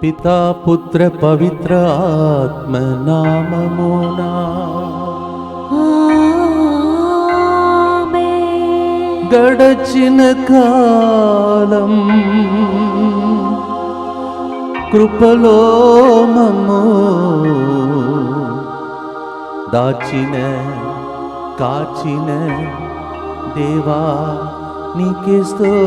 పితా పుత్ర పవిత్ర ఆత్మ నామమునా ఆమేన్. గడచిన కాలం కృపలో మమ్ము దాచిన కాచిన దేవా నీకే స్తోత్రం.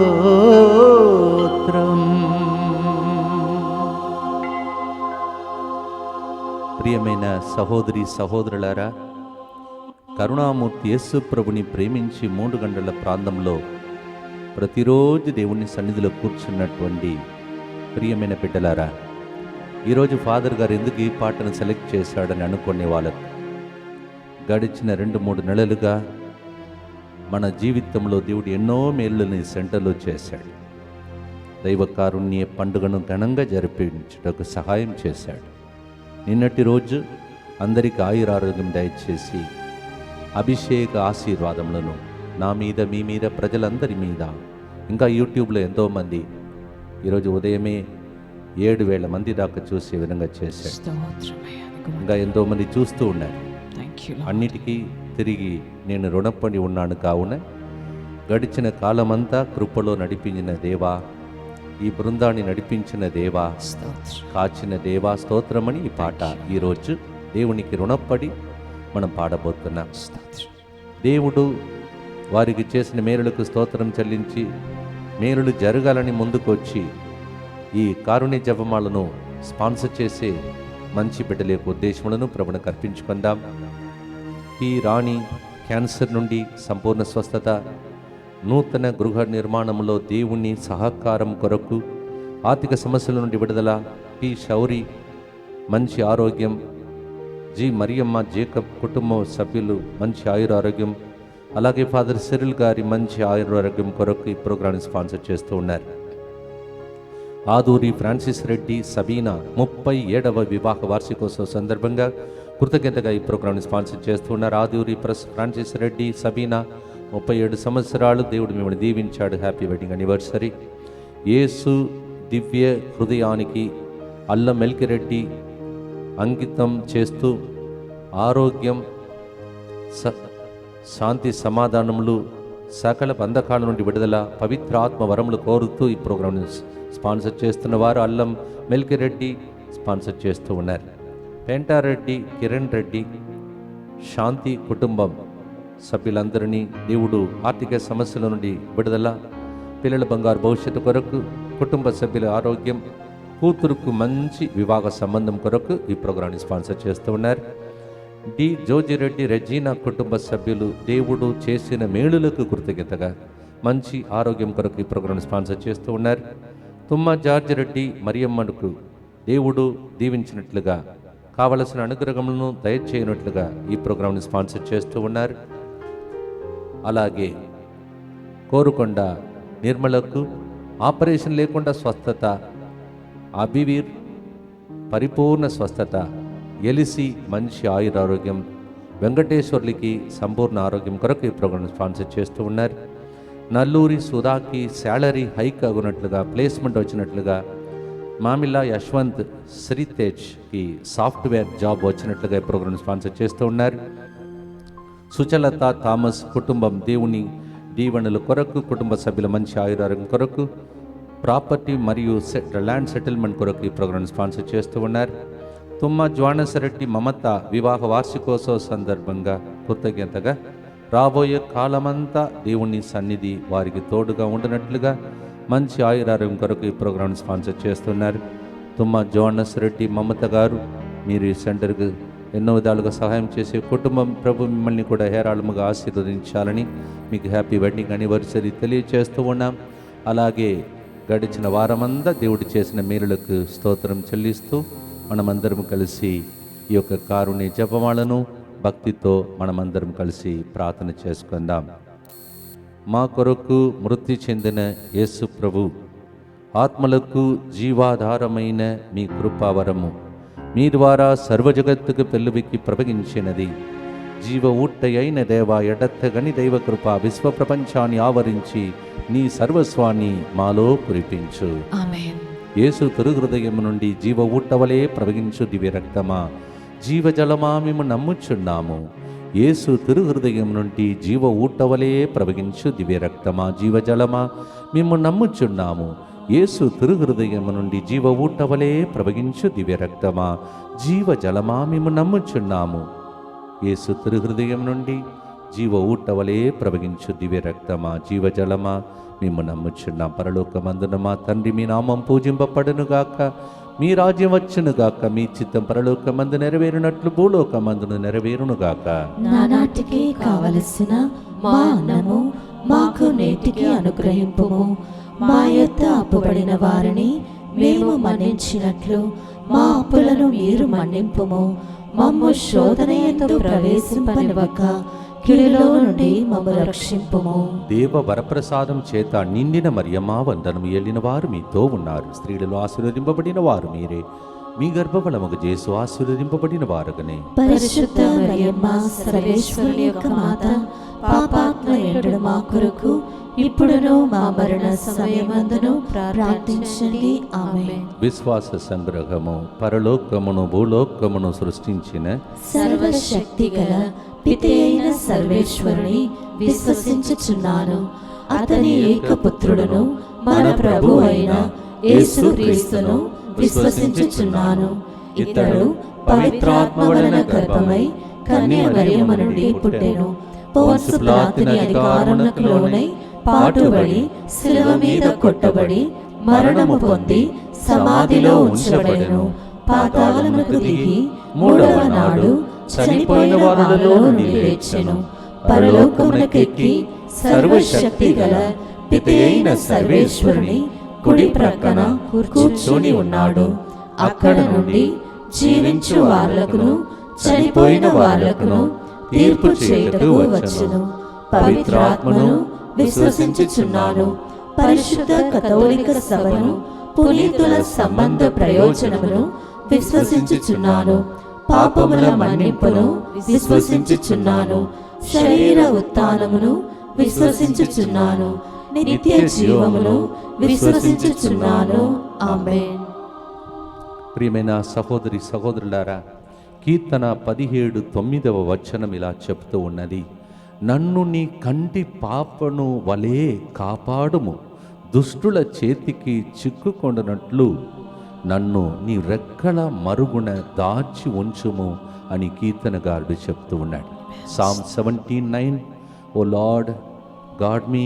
ప్రియమైన సహోదరి సహోదరులారా, కరుణామూర్తి యేసు ప్రభుని ప్రేమించి 3 గంటల ప్రాంతంలో ప్రతిరోజు దేవుని సన్నిధిలో కూర్చున్నటువంటి ప్రియమైన బిడ్డలారా, ఈరోజు ఫాదర్ గారు ఎందుకు ఈ పాటను సెలెక్ట్ చేశాడని అనుకునే వాళ్ళకు, గడిచిన 2-3 నెలలుగా మన జీవితంలో దేవుడు ఎన్నో మేలులను ఈ సెంటర్లో చేశాడు. దైవ కారుణ్య పండుగను ఘనంగా జరిపించుటకు సహాయం చేశాడు. నిన్నటి రోజు అందరికీ ఆయురారోగ్యం దయచేసి అభిషేక ఆశీర్వాదములను నా మీద, మీ మీద, ప్రజలందరి మీద, ఇంకా యూట్యూబ్లో ఎంతోమంది ఈరోజు ఉదయమే 7,000 మంది దాకా చూసే విధంగా చేశాడు. ఇంకా ఎంతోమంది చూస్తూ ఉన్నారు. అన్నిటికీ తిరిగి నేను రుణపడి ఉన్నాను. కావున గడిచిన కాలమంతా కృపలో నడిపించిన దేవా, ఈ బృందాన్ని నడిపించిన దేవా, కాచిన దేవా స్తోత్రమని ఈ పాట ఈరోజు దేవునికి రుణపడి మనం పాడబోతున్నాం. దేవుడు వారికి చేసిన మేలులకు స్తోత్రం చెల్లించి మేలులు జరగాలని ముందుకొచ్చి ఈ కారుణ్య జపమాలను స్పాన్సర్ చేసే మంచి బిడ్డల యొక్క ఉద్దేశములను ప్రభువుకు అర్పించుకుందాం. ఈ రాణి క్యాన్సర్ నుండి సంపూర్ణ స్వస్థత, నూతన గృహ నిర్మాణంలో దేవుని సహకారం కొరకు, ఆర్థిక సమస్యల నుండి విడుదల, పి శౌరి మంచి ఆరోగ్యం, జి మరియమ్మ జేకబ్ కుటుంబ సభ్యులు మంచి ఆయురారోగ్యం, అలాగే ఫాదర్ సిరిల్ గారి మంచి ఆయురారోగ్యం కొరకు ఈ ప్రోగ్రాన్ని స్పాన్సర్ చేస్తూ ఉన్నారు. ఆదూరి ఫ్రాన్సిస్ రెడ్డి సబీనా 37వ వివాహ వార్షికోత్సవ సందర్భంగా కృతజ్ఞతగా ఈ ప్రోగ్రాన్ని స్పాన్సర్ చేస్తున్నారు. ఆదూరి ఫ్రాన్సిస్ రెడ్డి సబీనా 37 సంవత్సరాలు. దేవుడు మిమ్మల్ని దీవించాడు. Happy wedding anniversary. యేసు దివ్య హృదయానికి అల్ల మెల్కిరెడ్డి అంకితం చేస్తూ ఆరోగ్యం, శాంతి, సమాధానములు, సకల బంధకాల నుండి విడుదల, పవిత్ర ఆత్మ వరములు కోరుతూ ఈ ప్రోగ్రాంను స్పాన్సర్ చేస్తున్న వారు అల్లం మెల్కిరెడ్డి స్పాన్సర్ చేస్తూ ఉన్నారు. పెంటారెడ్డి కిరణ్ రెడ్డి శాంతి కుటుంబం సభ్యులందరినీ దేవుడు ఆర్థిక సమస్యల నుండి విడుదల, పిల్లల బంగారు భవిష్యత్తు కొరకు, కుటుంబ సభ్యుల ఆరోగ్యం, కూతురుకు మంచి వివాహ సంబంధం కొరకు ఈ ప్రోగ్రాన్ని స్పాన్సర్ చేస్తూ ఉన్నారు. డి జోజిరెడ్డి రెజీనా కుటుంబ సభ్యులు దేవుడు చేసిన మేలులకు కృతజ్ఞతగా మంచి ఆరోగ్యం కొరకు ఈ ప్రోగ్రాన్ని స్పాన్సర్ చేస్తూ ఉన్నారు. తుమ్మ జార్జ్ రెడ్డి మరియమ్మకు దేవుడు దీవించినట్లుగా కావలసిన అనుగ్రహములను దయచేయనట్లుగా ఈ ప్రోగ్రాంని స్పాన్సర్ చేస్తూ ఉన్నారు. అలాగే కోరుకొండ నిర్మలకు ఆపరేషన్ లేకుండా స్వస్థత, అభివీర్ పరిపూర్ణ స్వస్థత, ఎలిసి మంచి ఆయురారోగ్యం, వెంకటేశ్వర్లకి సంపూర్ణ ఆరోగ్యం కొరకు ఈ ప్రోగ్రాం స్పాన్సర్ చేస్తూ ఉన్నారు. నల్లూరి సుధాకి శాలరీ హైక్ అగునట్లుగా, ప్లేస్మెంట్ వచ్చినట్లుగా, మామిలా యశ్వంత్ శ్రీతేజ్కి సాఫ్ట్వేర్ జాబ్ వచ్చినట్లుగా ఈ ప్రోగ్రాం స్పాన్సర్ చేస్తూ ఉన్నారు. సుచలత థామస్ కుటుంబం దేవుని దీవెనల కొరకు, కుటుంబ సభ్యుల మంచి ఆయురారోగ్యం కొరకు, ప్రాపర్టీ మరియు ల్యాండ్ సెటిల్మెంట్ కొరకు ఈ ప్రోగ్రాం స్పాన్సర్ చేస్తూ ఉన్నారు. తుమ్మ జ్వానసరెడ్డి మమత వివాహ వార్షికోత్సవ సందర్భంగా కృతజ్ఞతగా రాబోయే కాలమంతా దేవుని సన్నిధి వారికి తోడుగా ఉండినట్లుగా మంచి ఆయురారోగ్యం కొరకు ఈ ప్రోగ్రాం స్పాన్సర్ చేస్తున్నారు. తుమ్మ జ్వానసరెడ్డి మమత గారు, మీరు ఈ సెంటర్కు ఎన్నో విధాలుగా సహాయం చేసే కుటుంబం, ప్రభు మిమ్మల్ని కూడా హేరాళముగా ఆశీర్వదించాలని మీకు హ్యాపీ వెడ్డింగ్ యానివర్సరీ తెలియజేస్తూ ఉన్నాం. అలాగే గడిచిన వారమంతా దేవుడు చేసిన మేలులకు స్తోత్రం చెల్లిస్తూ మనమందరం కలిసి ఈ యొక్క కారుణ్య జపమాలను భక్తితో మనమందరం కలిసి ప్రార్థన చేసుకుందాం. మా కొరకు మృతి చెందిన యేసు ప్రభు ఆత్మలకు జీవాధారమైన మీ కృపావరము మీ ద్వారా సర్వజగత్తుకు పెళ్ళువికి ప్రవగించినది. జీవ ఊట్టయైన దేవ, ఎడత్తగని దైవ కృప విశ్వ ప్రపంచాన్ని ఆవరించి నీ సర్వస్వాన్ని మాలో కురిపించు. ఆమేన్. యేసు తిరుహృదయం నుండి జీవ ఊటవలే ప్రవహించు దివ్య రక్తమా జీవజలమా మేము నమ్ముచున్నాము. యేసు తిరుహృదయం నుండి జీవ ఊటవలే ప్రవహించు దివ్య రక్తమా జీవజలమా మేము నమ్ముచున్నాము. యేసు తిరుహృదయం నుండి జీవ ఊటవలే ప్రవహించు దివ్య రక్తమా జీవజలమా మేము నమ్ముచున్నాము. యేసు తిరుహృదయం నుండి జీవ ఊటవలే ప్రవహించు దివ్య రక్తమా జీవజలమా మేము నమ్ముచున్నాం. పరలోకమందున మా తండ్రి, మీ నామం పూజింపబడునుగాక, మీ రాజ్యం వచ్చునుగాక, మీ చిత్తం పరలోకమందు నెరవేరునట్లు భూలోకమందును నెరవేరునుగాక. నానాటికి కావలసిన మా అన్నము మాకు నేటికి అనుగ్రహింపుము. మా యొద్ద అప్పుబడిన వారిని మేము మన్నించినట్లు మా అప్పులను మీరు మన్నింపుము. మమ్ము శోధన యందు ప్రవేశింపనివ్వక కీడులో నుండి మమ్ము రక్షింపుము. దేవ వరప్రసాదం చేత నిండిన మరియమ్మ వందనము. ఏలిన వారు మీతో ఉన్నారు. స్త్రీలలో ఆశీర్వదింపబడిన వారు మీరే. మీ గర్భఫలముగు యేసు ఆశీర్వదింపబడిన వారుగనే. పరిశుద్ధ మరియమ్మ సర్వేశ్వరుని యొక్క మాత, పాపాత్మయుడు మా కొరకు ఇప్పుడును మా మరణ సమయమందును ప్రార్థించండి. ఆమేన్. విశ్వాస సంగ్రహము. పరలోకమును భూలోకమును సృష్టించిన సర్వశక్తి గల పితే అయిన సర్వేశ్వరుని విశ్వసించుచున్నాను. అతని ఏకపుత్రుడును మన ప్రభు అయిన యేసుక్రీస్తును విశ్వసించుచున్నాను. ఇతడు పవిత్రాత్మ వలన గర్భమై కన్య మరియమ్మ నుండి పుట్టెను. పోన్సు పిలాతుని అధికారమునకు లోనై పాటుబడి శిలువ మీద కొట్టబడి మరణము పొంది సమాధిలో ఉంచబడెను. పాతాళమునకు దిగి మూడవ నాడు చనిపోయిన వారిలో నుండి లేచెను. పరలోకమునకెక్కి సర్వశక్తి గల పితే అయిన సర్వేశ్వరుని కుడి ప్రక్కన కూర్చొని ఉన్నాడు. అక్కడ నుండి జీవించు వార్లకును చనిపోయిన వార్లకును తీర్పు చేయుటకు వచ్చును. పవిత్రాత్మను విశ్వసించుచున్నాను. పరిశుద్ధ కథోలిక సభను, పునీతుల సంబంధ ప్రయోజనమును విశ్వసించుచున్నాను. పాపముల మన్నింపును విశ్వసించుచున్నాను. శరీర ఉత్థానమును విశ్వసించుచున్నాను. నిత్య జీవమును విశ్వసించుచున్నాను. ఆమేన్. ప్రియమైన సహోదరి సహోదరులారా, కీర్తన 17:9 ఇలా చెప్తూ ఉన్నది, నన్ను నీ కంటి పాపను వలే కాపాడుము, దుష్టుల చేతికి చిక్కుకొండనట్లు నన్ను నీ రెక్కల మరుగున దాచి ఉంచుము అని కీర్తనగారుడు చెప్తూ ఉన్నాడు. Psalm 79, O Lord God me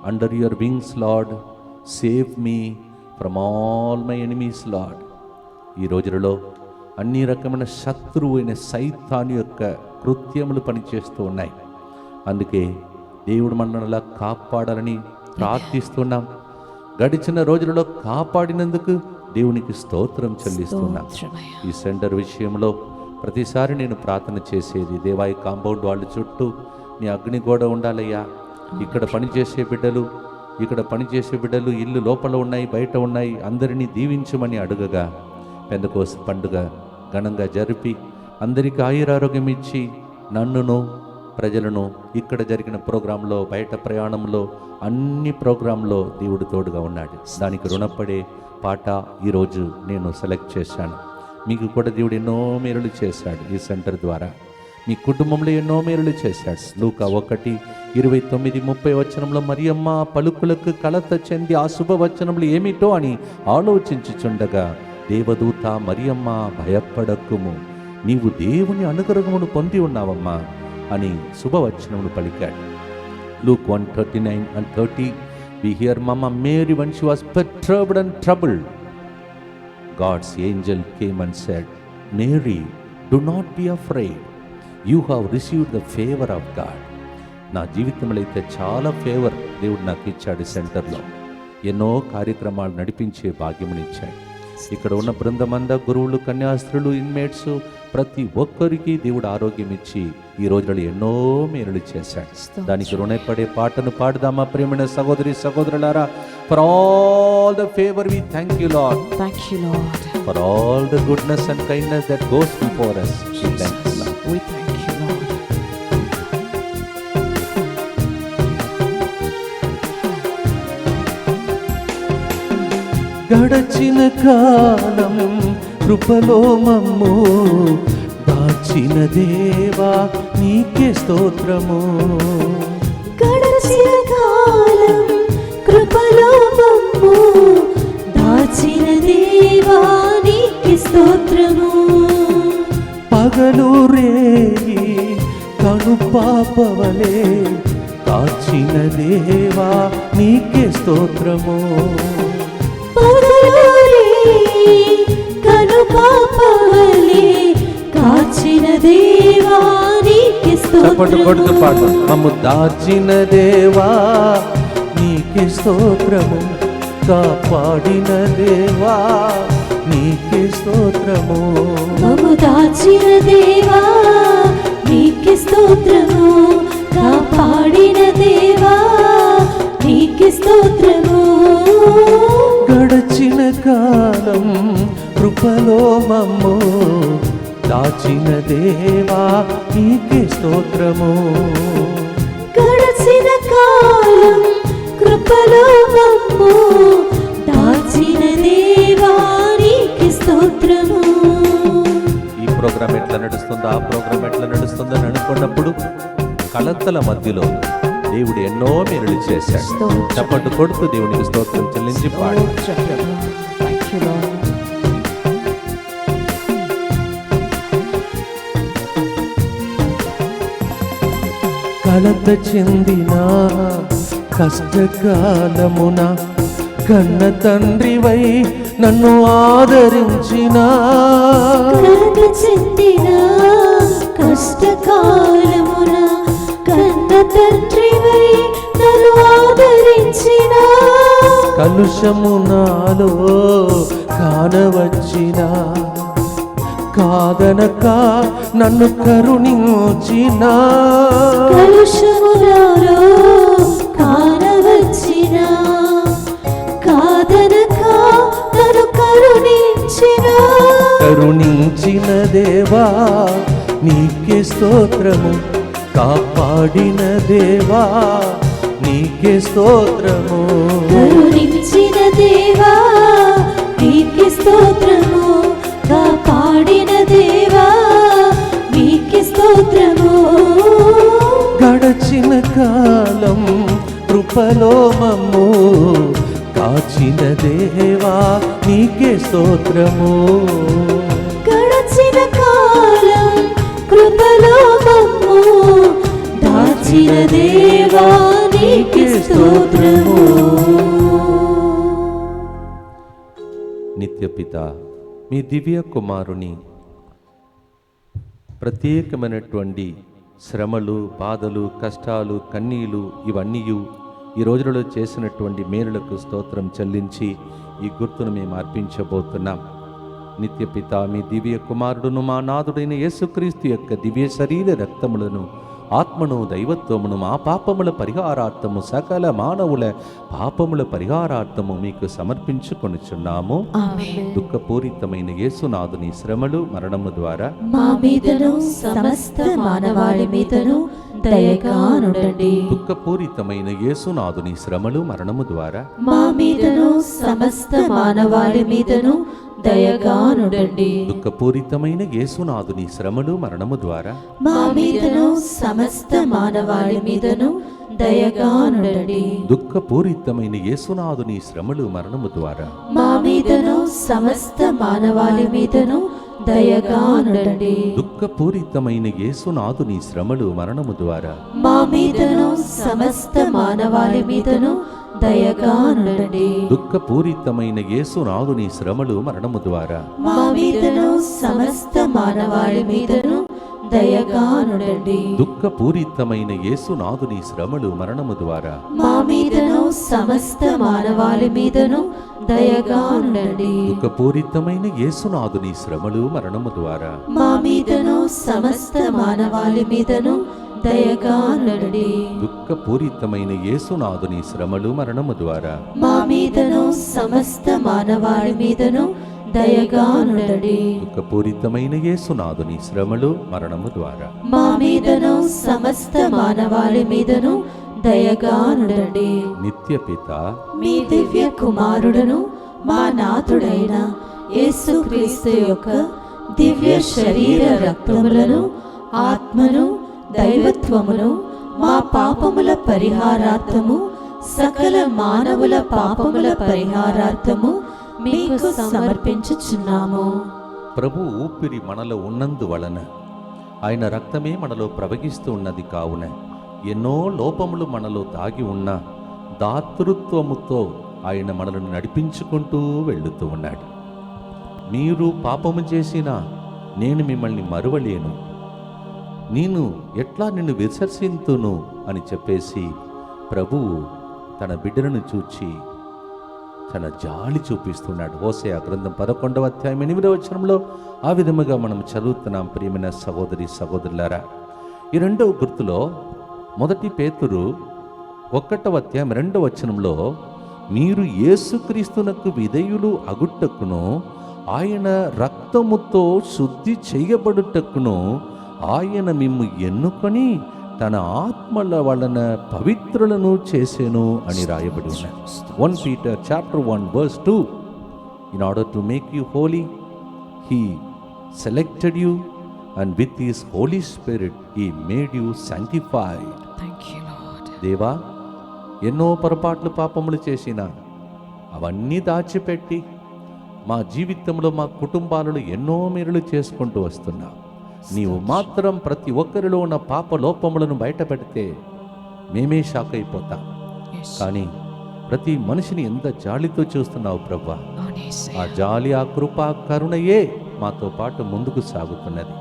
under your wings Lord, save me from all my enemies Lord. ఈ రోజులలో అన్ని రకమైన శత్రువు అయిన సైతాను యొక్క కృత్యములు పనిచేస్తూ ఉన్నాయి. అందుకే దేవుడు మనల్ని కాపాడాలని ప్రార్థిస్తున్నాం. గడిచిన రోజులలో కాపాడినందుకు దేవునికి స్తోత్రం చెల్లిస్తున్నాం. ఈ సెంటర్ విషయంలో ప్రతిసారి నేను ప్రార్థన చేసేది, దేవాయి కాంపౌండ్ వాళ్ళ చుట్టూ నీ అగ్నిగోడ ఉండాలయ్యా. ఇక్కడ పనిచేసే బిడ్డలు ఇల్లు లోపల ఉన్నాయి, బయట ఉన్నాయి, అందరినీ దీవించమని అడుగగా పెందెకోస్తు పండుగ ఘనంగా జరిపి అందరికీ ఆయురారోగ్యం ఇచ్చి నన్నును ప్రజలను ఇక్కడ జరిగిన ప్రోగ్రాంలో, బయట ప్రయాణంలో, అన్ని ప్రోగ్రాంలో దేవుడు తోడుగా ఉన్నాడు. దానికి రుణపడే పాట ఈరోజు నేను సెలెక్ట్ చేశాను. మీకు కూడా దేవుడు ఎన్నో మేలులు చేశాడు. ఈ సెంటర్ ద్వారా మీ కుటుంబంలో ఎన్నో మేలులు చేశాడు. లూకా 1:29-30 మరియమ్మ పలుకులకు కలత చెంది ఆ శుభవచనములు ఏమిటో అని ఆలోచించుచుండగా దేవదూత మరియమ్మ భయపడకుము, నీవు దేవుని అనుగ్రహమును పొంది ఉన్నావమ్మా అని శుభవచనములు పలికాడు. Luke 1:39-30 we hear Mama Mary when she was perturbed and troubled. God's angel came and said, Mary, do not be afraid. You have received the favor of God. నా జీవితంలో అయితే చాలా ఫేవర్ దేవుడు నాకు ఇచ్చాడు. సెంటర్లో ఎన్నో కార్యక్రమాలు నడిపించే భాగ్యమునిచ్చాడు. ఇక్కడ ఉన్న బృందమంద గురువులు, కన్యాస్త్రులు, ఇన్మేట్స్ ప్రతి ఒక్కరికి దేవుడు ఆరోగ్యం ఇచ్చి ఈ రోజులలో ఎన్నో మేలులు చేశాడు. దానికి రుణపడే పాటను పాడుదామా ప్రియమైన సహోదరి సహోదరులారా? For all the favour we thank you Lord. Thank you Lord. For all the goodness and kindness that goes before us. We thank you, Lord. We thank you, Lord. గడచిన కాలం కృపలో మమ్ము దాచిన దేవా నీకే స్తోత్రము. గడచిన కాలం కృపలో మమ్ము దాచిన దేవా నీకే స్తోత్రము. పగలు రేయి కను పాపవలే కాచిన దేవా నీకే స్తోత్రము. పగలు రేయి కను పాపవలే కాచిన దేవా నీకే స్తోత్రము. మమ్ము దాచిన దేవా నీకే స్తోత్రము. కాపాడిన దేవా నీకే స్తోత్రము. మమ్ము దాచిన దేవా నీకే స్తోత్రము. కాపాడిన దేవా నీకే స్తోత్రము. గడచిన కాలం కృపలో మమ్ము దాచిన దేవా నీకే స్తోత్రము. గడచిన కాలం కృపలో మమ్ము దాచిన దేవా నీకే స్తోత్రము. ఈ ప్రోగ్రాం ఎట్లా నడుస్తుందో ఆ ప్రోగ్రాం ఎట్లా నడుస్తుందని అనుకున్నప్పుడు కలతల మధ్యలో దేవుడు ఎన్నో మేలులు చేశాడు. చప్పట్లు కొడుతూ దేవునికి స్తోత్రం చెల్లించి పాడు. కలత చెందిన కష్టకాలమున కన్న తండ్రివై నన్ను ఆదరించిన. కలత చెందిన కష్టకాలమున కన్న తండ్రివై నన్ను ఆదరించిన. కలుషము నాలో కానవచ్చిన కాదనక నన్ను కరుణించిన. కలుషములలో కానవచ్చిన కాదనక నన్ను కరుణించిన. కరుణించిన దేవా నీకే స్తోత్రము. కాపాడిన దేవా నీకే స్తోత్రము. కరుణించిన దేవా నీకే స్తోత్రము. కాపాడిన దేవా నీకే స్తోత్రము. గడచిన కాలం కృపలో మమ్ము కాచిన దేవా నీకే స్తోత్రము. గడచిన కాలం కృపలో మమ్ము దాచిన దేవా నీకే స్తోత్రము. నిత్యపిత మీ దివ్య కుమారుని ప్రత్యేకమైనటువంటి శ్రమలు, బాధలు, కష్టాలు, కన్నీలు ఇవన్నీ ఈ రోజులలో చేసినటువంటి మేలులకు స్తోత్రం చెల్లించి ఈ గుర్తును మేము అర్పించబోతున్నాం. నిత్యపిత మీ దివ్య కుమారుడును మా నాథుడైన యేసుక్రీస్తు యొక్క దివ్య శరీర రక్తములను ఆత్మను దైవత్వమును మా పాపముల పరిహారార్థము సకల మానవుల పాపముల పరిహారార్థము మీకు సమర్పించుకొనుచున్నాము. దుఃఖపూరితమైన యేసునాథుని శ్రమలు మరణము ద్వారా మా మీదను సమస్త మానవాళి మీదను దయగా నుండండి. దుఃఖపూరితమైన యేసునాథుని శ్రమలు మరణము ద్వారా మా మీదను సమస్త మానవాళి మీదను దయగా నుండండి. దుఃఖపూరితమైన యేసునాథుని శ్రమలు మరణము ద్వారా మా మీదను సమస్త మానవాళి మీదను దయగా నుండండి. దుఃఖపూరితమైన యేసునాథుని శ్రమలు మరణము ద్వారా మా మీదను సమస్త మానవాళి మీదను దయగా నుండండి. దుఃఖపూరితమైన యేసునాథుని శ్రమలు మరణము ద్వారా మా మీదను సమస్త మానవాళి మీదను దయగా నుండండి. దుఃఖపూరితమైన యేసునాథుని శ్రమలు మరణము ద్వారా మా మీదను సమస్త మానవాళి మీదను దయగా నుండండి. దుఃఖపూరితమైన యేసునాథుని శ్రమలు మరణము ద్వారా మా మీదను సమస్త మానవాళి మీదను దయగా ఉండండి. దుఃఖపూరితమైన యేసునాథుని శ్రమలు మరణము ద్వారా మా మీదను సమస్త మానవాళి మీదను దయగా ఉండండి. దుఃఖపూరితమైన యేసునాథుని శ్రమలు మరణము ద్వారా మా మీదను సమస్త మానవాళి మీదను దయగా ఉండండి. దుఃఖపూరితమైన యేసునాథుని శ్రమలు మరణము ద్వారా మా మీదను సమస్త మానవాళి మీదను దయగా ఉండండి. నిత్య పిత మీ దివ్య కుమారుడును మా నాథుడైన యేసుక్రీస్తు యొక్క దివ్య శరీర రక్తములను, ఆత్మను, దైవత్వమును మా పాపముల పరిహారార్థము, సకల మానవుల పాపముల పరిహారార్థము మీకు సమర్పించుచున్నాము. ప్రభు ఊపిరి మనలో ఉన్నందువలన ఆయన రక్తమే మనలో ప్రవహిస్తూ ఉన్నది కావున ఎన్నో లోపములు మనలో దాగి ఉన్న దాతృత్వముతో ఆయన మనల్ని నడిపించుకుంటూ వెళుతూ ఉన్నాడు. మీరు పాపము చేసినా నేను మిమ్మల్ని మరువలేను, నేను ఎట్లా నిన్ను విసర్జింతును అని చెప్పేసి ప్రభువు తన బిడ్డలను చూచి తన జాలి చూపిస్తున్నాడు. హోసేయ గ్రంథం 11వ అధ్యాయం 8వ వచనంలో ఆ విధముగా మనం చదువుతున్నాం. ప్రియమైన సహోదరి సహోదరులారా, ఈ రెండవ గుర్తులో 1 పేతురు 1వ అధ్యాయం 2వ వచనంలో మీరు యేసుక్రీస్తునకు విధేయులు అగుట్టకును, ఆయన రక్తముతో శుద్ధి చేయబడుటకును ఆయన మిమ్ము ఎన్నుకొని తన ఆత్మల వలన పవిత్రులను చేసెను అని రాయబడి ఉన్నాయి. 1 Peter chapter 1 verse 2, in order to make you holy he selected you and with his holy spirit he made you sanctified. Thank you Lord. దేవా, ఎన్నో పొరపాట్లు పాపములు చేసినా అవన్నీ దాచిపెట్టి మా జీవితంలో మా కుటుంబాలను ఎన్నో మేలులు చేసుకుంటూ వస్తున్నా. నీవు మాత్రం ప్రతి ఒక్కరిలో ఉన్న పాప లోపములను బయట పెడితే మేమే షాక్ అయిపోతాం. కానీ ప్రతి మనిషిని ఎంత జాలితో చూస్తున్నావు ప్రభా. ఆ జాలి, ఆ కృప, కరుణయే మాతో పాటు ముందుకు సాగుతున్నది.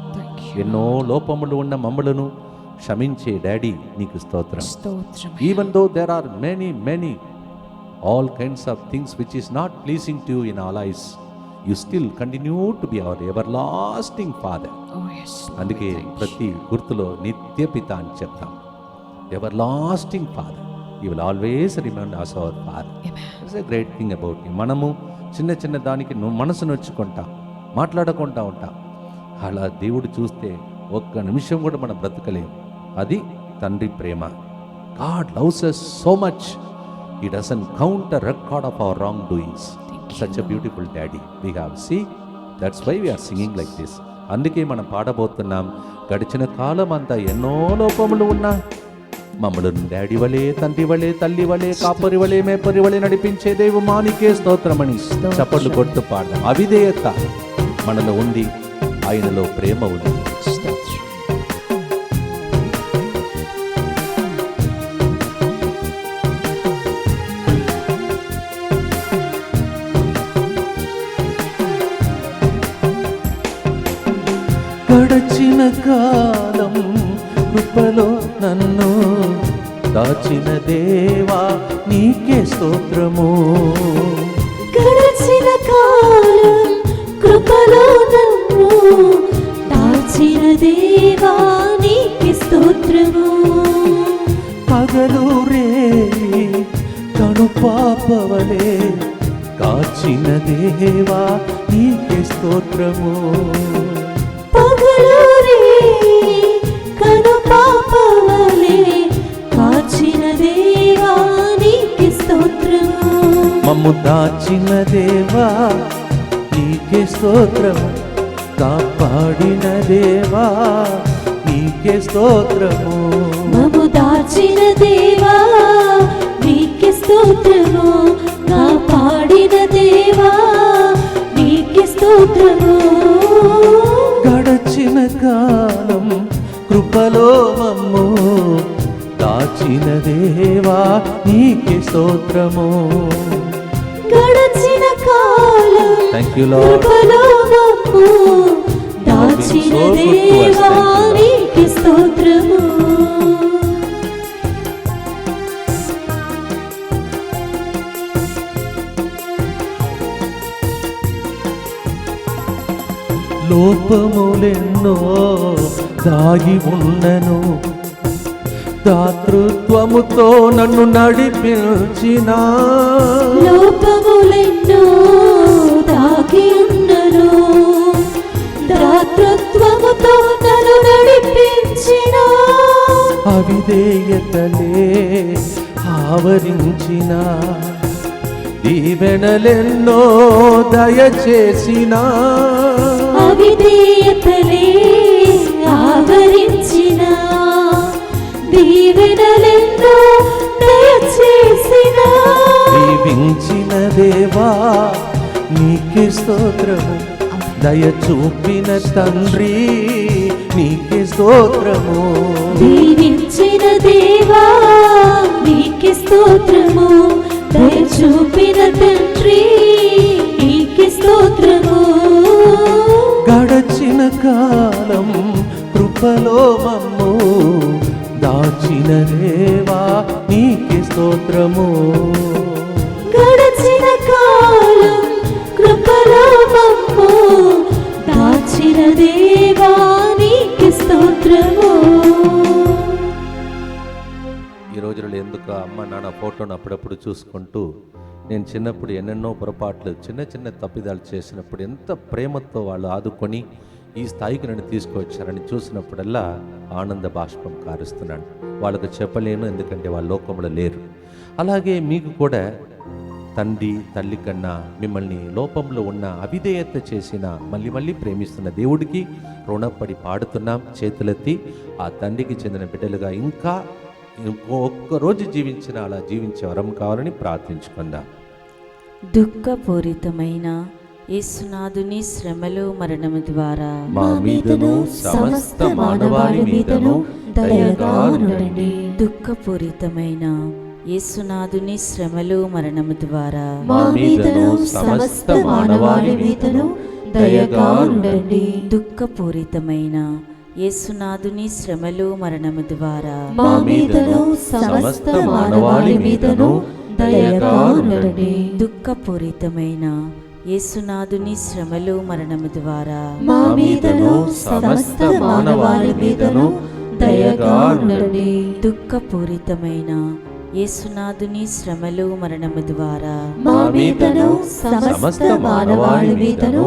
ఎన్నో లోపములు ఉన్న మమ్మలను క్షమించే డాడీ నీకు స్తోత్రం. Even though there are many all kinds of things which is not pleasing to you in our lives, you still continue to be our everlasting Father. అందుకే ప్రతి గుర్తులో నిత్య పిత అని చెప్తాం. everlasting Father, you will always remember as our Father. It's a great thing about you. మనము చిన్న చిన్న దానికి మనసు నొచ్చుకుంటాం, మాట్లాడకుండా ఉంటాం. అలా దేవుడు చూస్తే ఒక్క నిమిషం కూడా మనం బ్రతకలేము. అది తండ్రి ప్రేమ. God loves us so much. He doesn't count a record of our wrongdoings. Such a beautiful daddy we have. See, that's why we are singing like this. అందుకే మనం పాడబోతున్నాం. గడిచిన కాలం అంతా ఎన్నో లోపములు ఉన్నా మమ్మల్ని డాడీ వలే, తండ్రి వలే, తల్లి వలే, కాపరి వలే, మేపరి వలే నడిపించే దైవమానికే స్తోత్రమని చప్పట్లు కొడుతూ పాడదాం. అవిధేయత మనలో ఉంది, ఆయనలో ప్రేమ ఉంది. గడచిన కాలం కృపలో నన్ను దాచిన దేవా నీకే స్తోత్రము. గడచిన కాలం కృపలో నన్ను దాచిన దేవా నీకే స్తోత్రము. పగలు రేయి కను పాపవలే కాచిన దేవా నీకే స్తోత్రము. కను పాపవలే కాచిన దేవా నీకే స్తోత్రము. మమ్ము దాచిన దేవా నీకే స్తోత్రము, కాపాడిన దేవా నీకే స్తోత్రము. మమ్ము దాచిన దేవా నీకే స్తోత్రము, కాపాడిన దేవా నీకే స్తోత్రము. గడచిన కాలం కృపలో మమ్ము దాచిన దేవా నీకే స్తోత్రము. గడచిన కాలం కృపలో మమ్ము దాచిన దేవా నీకే స్తోత్రము. లోపములెన్నో దాగి ఉన్నను, దాతృత్వముతో నన్ను నడిపించిన. లోపములెన్నో దాగి ఉన్నను, దాతృత్వముతో నన్ను నడిపించిన. అవిధేయతలే ఆవరించిన దీవెనలెన్నో దయచేసిన అవిధేయతలే ఆవరించిన దీవెనలెన్నో దయచేసిన దీవించిన దేవా నీకే స్తోత్రము, దయ చూపిన తండ్రి నీకే స్తోత్రము. దీవించిన దేవా నీకే స్తోత్రము, దయ చూపిన తండ్రి నీకే స్తోత్రము. గడచిన కాలం కృపలో మమ్ము దాచిన దేవా నీకే స్తోత్రము. గడచిన కాలం కృపలో మమ్ము దాచిన దేవా నీకే స్తోత్రము. ఈ రోజుల్లో ఎందుకు అమ్మ నాన్న ఫోటోను అప్పుడప్పుడు చూసుకుంటూ నేను చిన్నప్పుడు ఎన్నెన్నో పొరపాట్లు చిన్న చిన్న తప్పిదాలు చేసినప్పుడు ఎంత ప్రేమతో వాళ్ళు ఆదుకొని ఈ స్థాయికి నన్ను తీసుకువచ్చారని చూసినప్పుడల్లా ఆనంద బాష్పం కారుస్తున్నాను. వాళ్ళకు చెప్పలేను, ఎందుకంటే వాళ్ళ లోకంలో లేరు. అలాగే మీకు కూడా తండ్రి తల్లి కన్నా మిమ్మల్ని లోపంలో ఉన్న అవిధేయత చేసిన మళ్ళీ ప్రేమిస్తున్న దేవుడికి రుణపడి పాడుతున్నాం. చేతులెత్తి ఆ తండ్రికి చెందిన బిడ్డలుగా ఇంకా ఒక్కరోజు జీవించిన అలా జీవించే వరం కావాలని ప్రార్థించుకుందాం. దుఃఖపూరితమైన యేసునాథుని శ్రమలు మరణము ద్వారా మా మీదను సమస్త మానవాళి మీదను దయగా ఉండండి. దుఃఖపూరితమైన యేసునాథుని శ్రమలు మరణము ద్వారా మా మీదను సమస్త మానవాళి మీదను దయగా ఉండండి. దుఃఖపూరితమైన యేసునాథుని శ్రమలు మరణము ద్వారా మా మీదను సమస్త మానవాళి మీదను దయగా ఉండండి. దుఃఖపూరితమైన యేసునాథుని శ్రమలు మరణము ద్వారా మా మీదను సమస్త మానవాళి మీదను దయగా ఉండండి. దుఃఖపూరితమైన యేసునాథుని శ్రమలు మరణము ద్వారా మా మీదను సమస్త మానవాళి మీదను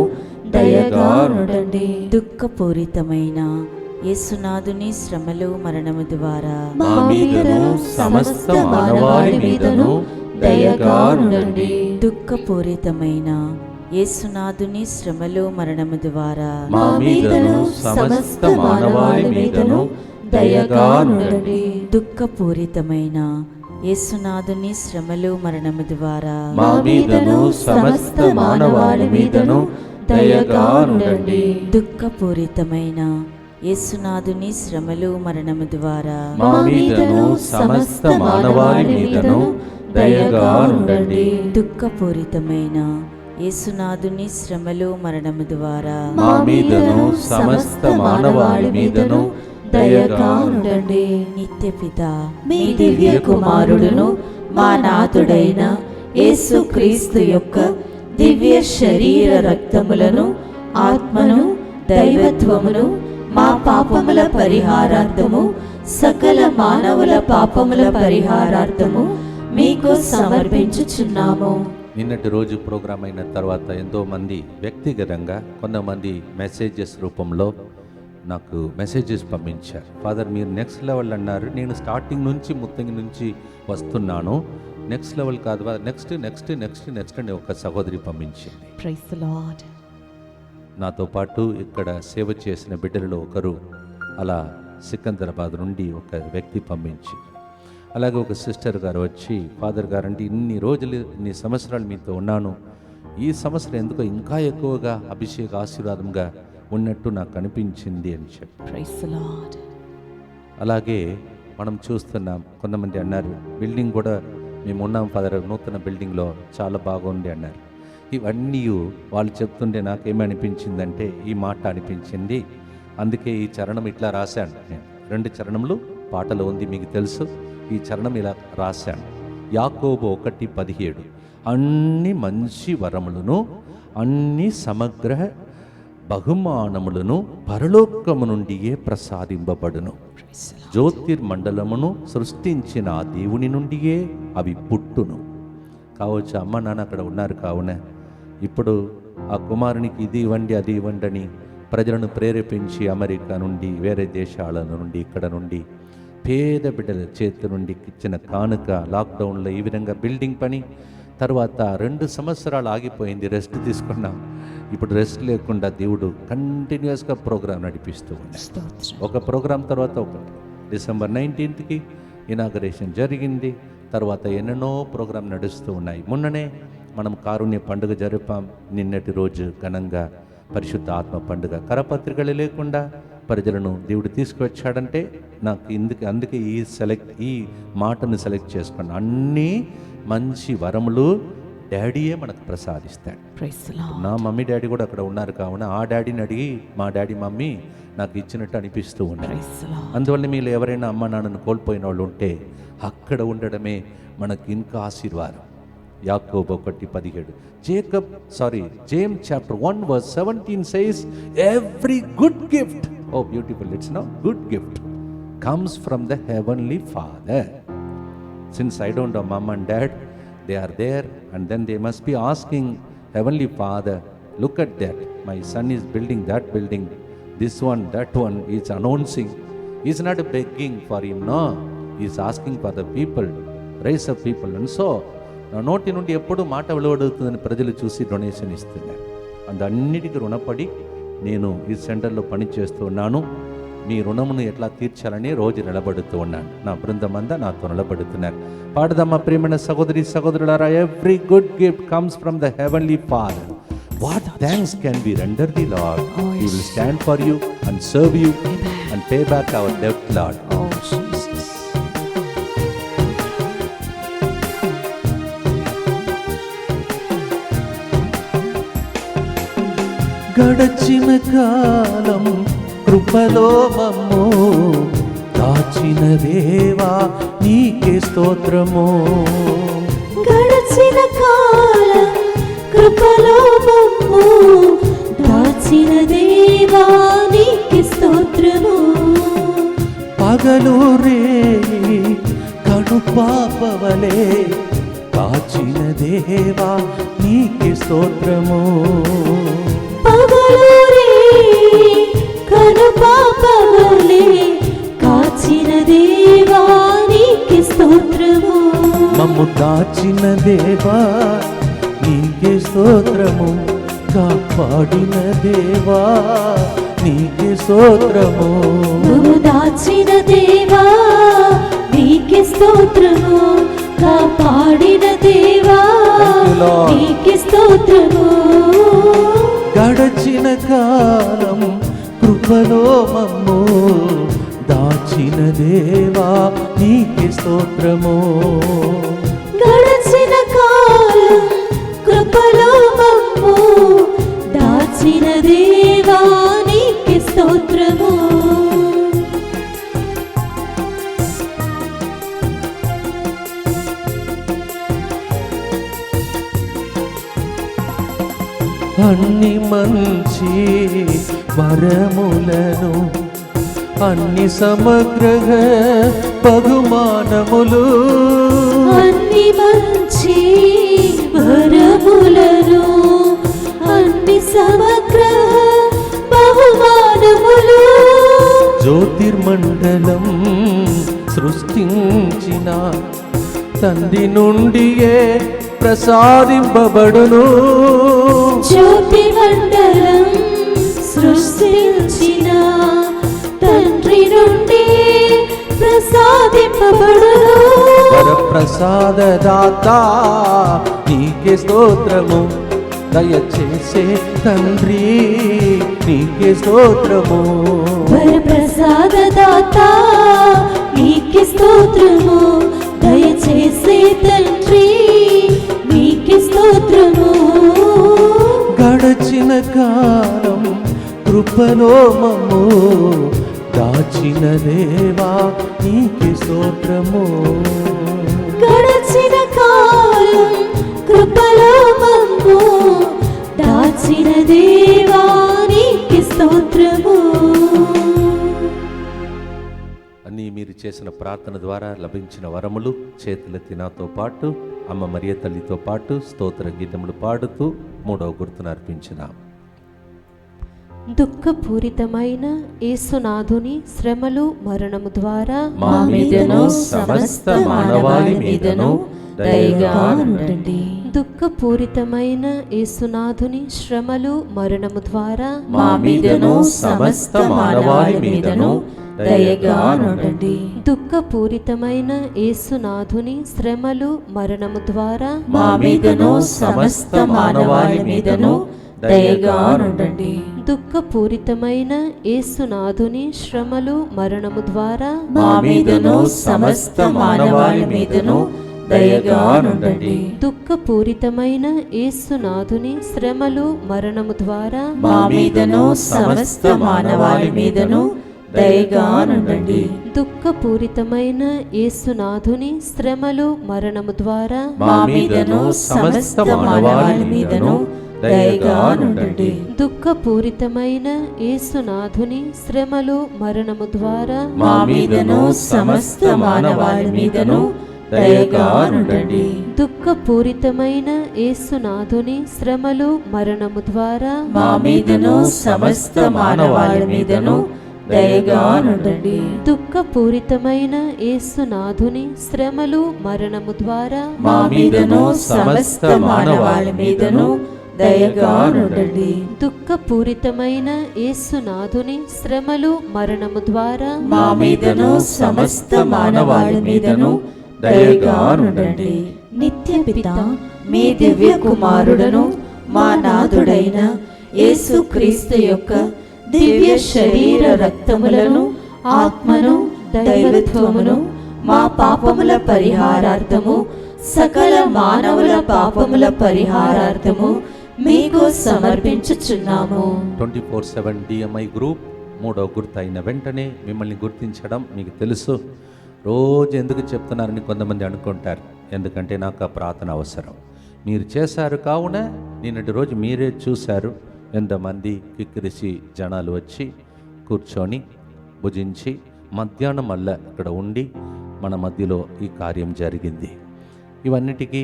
దయగా ఉండండి. దుఃఖపూరితమైన యేసునాథుని శ్రమలు మరణము ద్వారా మా మీదను సమస్త మానవాళి మీదను దయగా ఉండండి. దుఃఖపూరితమైన యేసునాథుని శ్రమలు మరణము ద్వారా మా మీదను సమస్త మానవాళి మీదను దయగా ఉండండి. దుఃఖపూరితమైన యేసునాథుని శ్రమలు మరణము ద్వారా మా మీదను సమస్త మానవాళి మీదను దయగా ఉండండి. దుఃఖపూరితమైన యేసునాథుని శ్రమలు మరణము ద్వారా మా మీదను సమస్త మానవాళి మీదను దయగా ఉండండి. దుఃఖపూరితమైన యేసునాథుని శ్రమలు మరణము ద్వారా మా మీదను సమస్త మానవాళి మీదను దయగా ఉండండి. నిత్యపిత మీ దివ్య కుమారుడును మా నాథుడైన యేసుక్రీస్తు యొక్క దివ్య శరీర రక్తములను ఆత్మను దైవత్వమును మా పాపముల పరిహారార్థము సకల మానవుల పాపముల పరిహారార్థము మీకు సమర్పించుచున్నాము. నిన్నటి రోజు ప్రోగ్రాం అయిన తర్వాత ఎంతోమంది వ్యక్తిగతంగా కొంతమంది మెసేజెస్ రూపంలో నాకు మెసేజెస్ పంపించారు. ఫాదర్ మీరు నెక్స్ట్ లెవెల్ అన్నారు, నేను స్టార్టింగ్ నుంచి ముత్తంగి నుంచి వస్తున్నాను, నెక్స్ట్ లెవెల్ కాదు నెక్స్ట్ నెక్స్ట్ నెక్స్ట్ నెక్స్ట్ అని ఒక సహోదరి పంపించింది. Praise the Lord. నాతో పాటు ఇక్కడ సేవ చేసిన బిడ్డలలో ఒకరు అలా సికందరాబాద్ నుండి ఒక వ్యక్తి పంపించి, అలాగే ఒక సిస్టర్ గారు వచ్చి ఫాదర్ గారు అంటే ఇన్ని రోజులు ఇన్ని సంవత్సరాలు మీతో ఉన్నాను, ఈ సంవత్సరం ఎందుకో ఇంకా ఎక్కువగా అభిషేక ఆశీర్వాదంగా ఉన్నట్టు నాకు అనిపించింది అని చెప్పి. Praise the Lord. అలాగే మనం చూస్తున్నాం, కొంతమంది అన్నారు బిల్డింగ్ కూడా మేము ఉన్నాం ఫాదర్ నూతన బిల్డింగ్లో చాలా బాగుంది అన్నారు. ఇవన్నీ వాళ్ళు చెప్తుంటే నాకేమి అనిపించిందంటే ఈ మాట అనిపించింది. అందుకే ఈ చరణం ఇట్లా రాశాను. నేను 2 చరణములు పాటలో ఉంది, మీకు తెలుసు. ఈ చరణం ఇలా రాశాను. యాకోబు 1:17 అన్ని మంచి వరములను అన్ని సమగ్ర బహుమానములను పరలోకము నుండియే ప్రసాదింపబడును. జ్యోతిర్మండలమును సృష్టించిన ఆ దేవుని నుండియే అవి పుట్టును. కావచ్చు అమ్మ నాన్న అక్కడ ఉన్నారు కావున ఇప్పుడు ఆ కుమారునికి ఇది ఇవ్వండి అది ఇవ్వండి అని ప్రజలను ప్రేరేపించి అమెరికా నుండి వేరే దేశాల నుండి ఇక్కడ నుండి పేద బిడ్డల చేతి నుండి ఇచ్చిన కానుక లాక్డౌన్లో ఈ విధంగా బిల్డింగ్ పని తర్వాత 2 సంవత్సరాలు ఆగిపోయింది, రెస్ట్ తీసుకున్నాం. ఇప్పుడు రెస్ట్ లేకుండా దేవుడు కంటిన్యూస్గా ప్రోగ్రాం నడిపిస్తూ ఉన్నాడు. ఒక ప్రోగ్రాం తర్వాత ఒకటి. డిసెంబర్ 19కి ఇనాగరేషన్ జరిగింది. తర్వాత ఎన్నెన్నో ప్రోగ్రాం నడుస్తూ ఉన్నాయి. మొన్ననే మనం కారుణ్య పండుగ జరిపాం. నిన్నటి రోజు ఘనంగా పరిశుద్ధ ఆత్మ పండుగ. కరపత్రికలు లేకుండా ప్రజలను దేవుడు తీసుకువచ్చాడంటే నాకు అందుకే ఈ మాటను సెలెక్ట్ చేసుకున్నాను. అన్నీ మంచి వరములు డాడీయే మనకు ప్రసాదిస్తాడు. నా మమ్మీ డాడీ కూడా అక్కడ ఉన్నారు కావున ఆ డాడీని అడిగి మా డాడీ మమ్మీ నాకు ఇచ్చినట్టు అనిపిస్తూ ఉన్నాయి. అందువల్ల మీరు ఎవరైనా అమ్మ నాన్నను కోల్పోయిన వాళ్ళు ఉంటే అక్కడ ఉండడమే మనకి ఇంకా ఆశీర్వాదం. యాకోబు 1:17 James chapter 1 verse 17 says every good gift, oh beautiful, it's no good gift comes from the heavenly Father. Since I don't know mom and dad, they are there and then they must be asking heavenly Father, look at that, my son is building that building, this one, that one, is announcing. He's not begging for him, no, he's asking for the people, raise up people. And so నా నోటి నుండి ఎప్పుడు మాట వెలువడుతుందని ప్రజలు చూసి donation ఇస్తున్నారు. అందన్నిటికీ రుణపడి నేను ఈ సెంటర్లో పనిచేస్తూ ఉన్నాను. మీ రుణమును ఎట్లా తీర్చాలని రోజు నిలబడుతూ ఉన్నాను. నా బృందం అంతా నాతో నిలబడుతున్నారు. పాడదమ్మ ప్రియమైన సహోదరి సహోదరులారా, every good gift comes from the heavenly father. What thanks can be render the lord. He will stand for you and serve you and pay back our డెబ్ట్, లార్డ్. గడచిన కాలం కృపలో మమ్ము దాచిన దేవా నీకే స్తోత్రము. గడచిన కాలం కృపలో మమ్ము దాచిన దేవా నీకే స్తోత్రము. పగలు రేయి కను పాపవలే కాచిన దేవా నీకే స్తోత్రము. పగలూరే కనుపాపవలే కాచిన దేవా నీకే స్తోత్రము. మమ్ము దాచిన దేవా నీకే స్తోత్రము. కాపాడిన దేవా నీకే స్తోత్రము. మమ్ము దాచిన దేవా నీకే స్తోత్రము. కాపాడిన దేవా నీకే స్తోత్రము. గడచిన కాలం కృపలో మమ్ము దాచిన దేవా నీకే స్తోత్రము. గడచిన కాలం కృపలో మమ్ము దాచిన దేవా నీకే స్తోత్రము. అన్ని మంచి వరములను అన్ని సమగ్ర బహుమానములు, అన్ని మంచి వరములను అన్ని సమగ్ర బహుమానములు, జ్యోతిర్మండలం సృష్టించిన తండ్రి నుండియే ప్రసాదింపబడును. జ్యోతిర్మండలం సృష్టించిన తండ్రి నుండి ప్రసాదింపబడును. వరప్రసాదదాత నీకే స్తోత్రము. దయచేసే తండ్రి నీకే స్తోత్రము. వరప్రసాదదాత నీకే స్తోత్రము. దయచేసే తండ్రి నీకే స్తోత్రము. గడచిన కాలం కృపలో మమ్ము దాచిన దేవా నీకే స్తోత్రము. గడచిన కాలం కృపలో మమ్ము దాచిన దేవా నీకే స్తోత్రము. అన్నీ మీరు చేసిన ప్రార్థన ద్వారా లభించిన వరములు చేతులెత్తి నాతో పాటు అమ్మ మరియ తల్లితో పాటు స్తోత్ర గీతములు పాడుతూ 3వ గుర్తును అర్పించినాం. దుఃఖపూరితమైన యేసునాథుని శ్రమలు మరణము ద్వారా మా మీదను సమస్త మానవాళి మీదను దయగా ఉండండి. దుఃఖపూరితమైన యేసునాథుని శ్రమలు మరణము ద్వారా మా మీదను సమస్త మానవాళి మీదను దయగా నుండండి. దుఃఖపూరితమైన యేసునాథుని శ్రమలు మరణము ద్వారా మా మీదను సమస్త మానవాళి మీదను దయగా నుండండి. దుఃఖపూరితమైన యేసునాథుని శ్రమలు మరణము ద్వారా మా మీదను సమస్త మానవాళి మీదను దయగా నుండండి. దుఃఖపూరితమైన యేసునాథుని శ్రమలు మరణము ద్వారా మా మీదను సమస్త మానవాళి మీదను దయగా నుండండి. దుఃఖపూరితమైన యేసునాథుని శ్రమలు మరణము ద్వారా మా మీదను సమస్త మానవాళి మీదను దయగా నుండండి. దుఃఖపూరితమైన యేసునాథుని శ్రమలు మరణము ద్వారా మా మీదను సమస్త మానవాళి మీదను దయగా నుండండి. దుఃఖపూరితమైన యేసునాథుని శ్రమలు మరణము ద్వారా మా మీదను సమస్త మానవాళి మీదను దయగా నుండండి. దుఃఖపూరితమైన యేసునాథుని శ్రమలు మరణము ద్వారా మా మీదను సమస్త మానవాళి మీదను దయగా నుండండి. దుఃఖపూరితమైన యేసునాథుని శ్రమలు మరణము ద్వారా మా మీదను సమస్త మానవాళి మీదను దయగా నుండండి. నిత్య పిత మీ దివ్య కుమారుడను మా నాథుడైన యేసుక్రీస్తు యొక్క దివ్య శరీర రక్తములను ఆత్మను దైవత్వమును మా పాపముల పరిహారార్థము సకల మానవుల పాపముల పరిహారార్థము మీకు సమర్పించుచున్నాము. 24/7 DMI గ్రూప్ మూడో గుర్తు అయిన వెంటనే మిమ్మల్ని గుర్తించడం మీకు తెలుసు. రోజు ఎందుకు చెప్తున్నారని కొంతమంది అనుకుంటారు. ఎందుకంటే నాకు ఆ ప్రార్థన అవసరం. మీరు చేశారు కావున నిన్నటి రోజు మీరే చూశారు ఎంతమంది కిక్కిరిసి జనాలు వచ్చి కూర్చొని భుజించి మధ్యాహ్నం మళ్ళా ఇక్కడ ఉండి మన మధ్యలో ఈ కార్యం జరిగింది. ఇవన్నిటికీ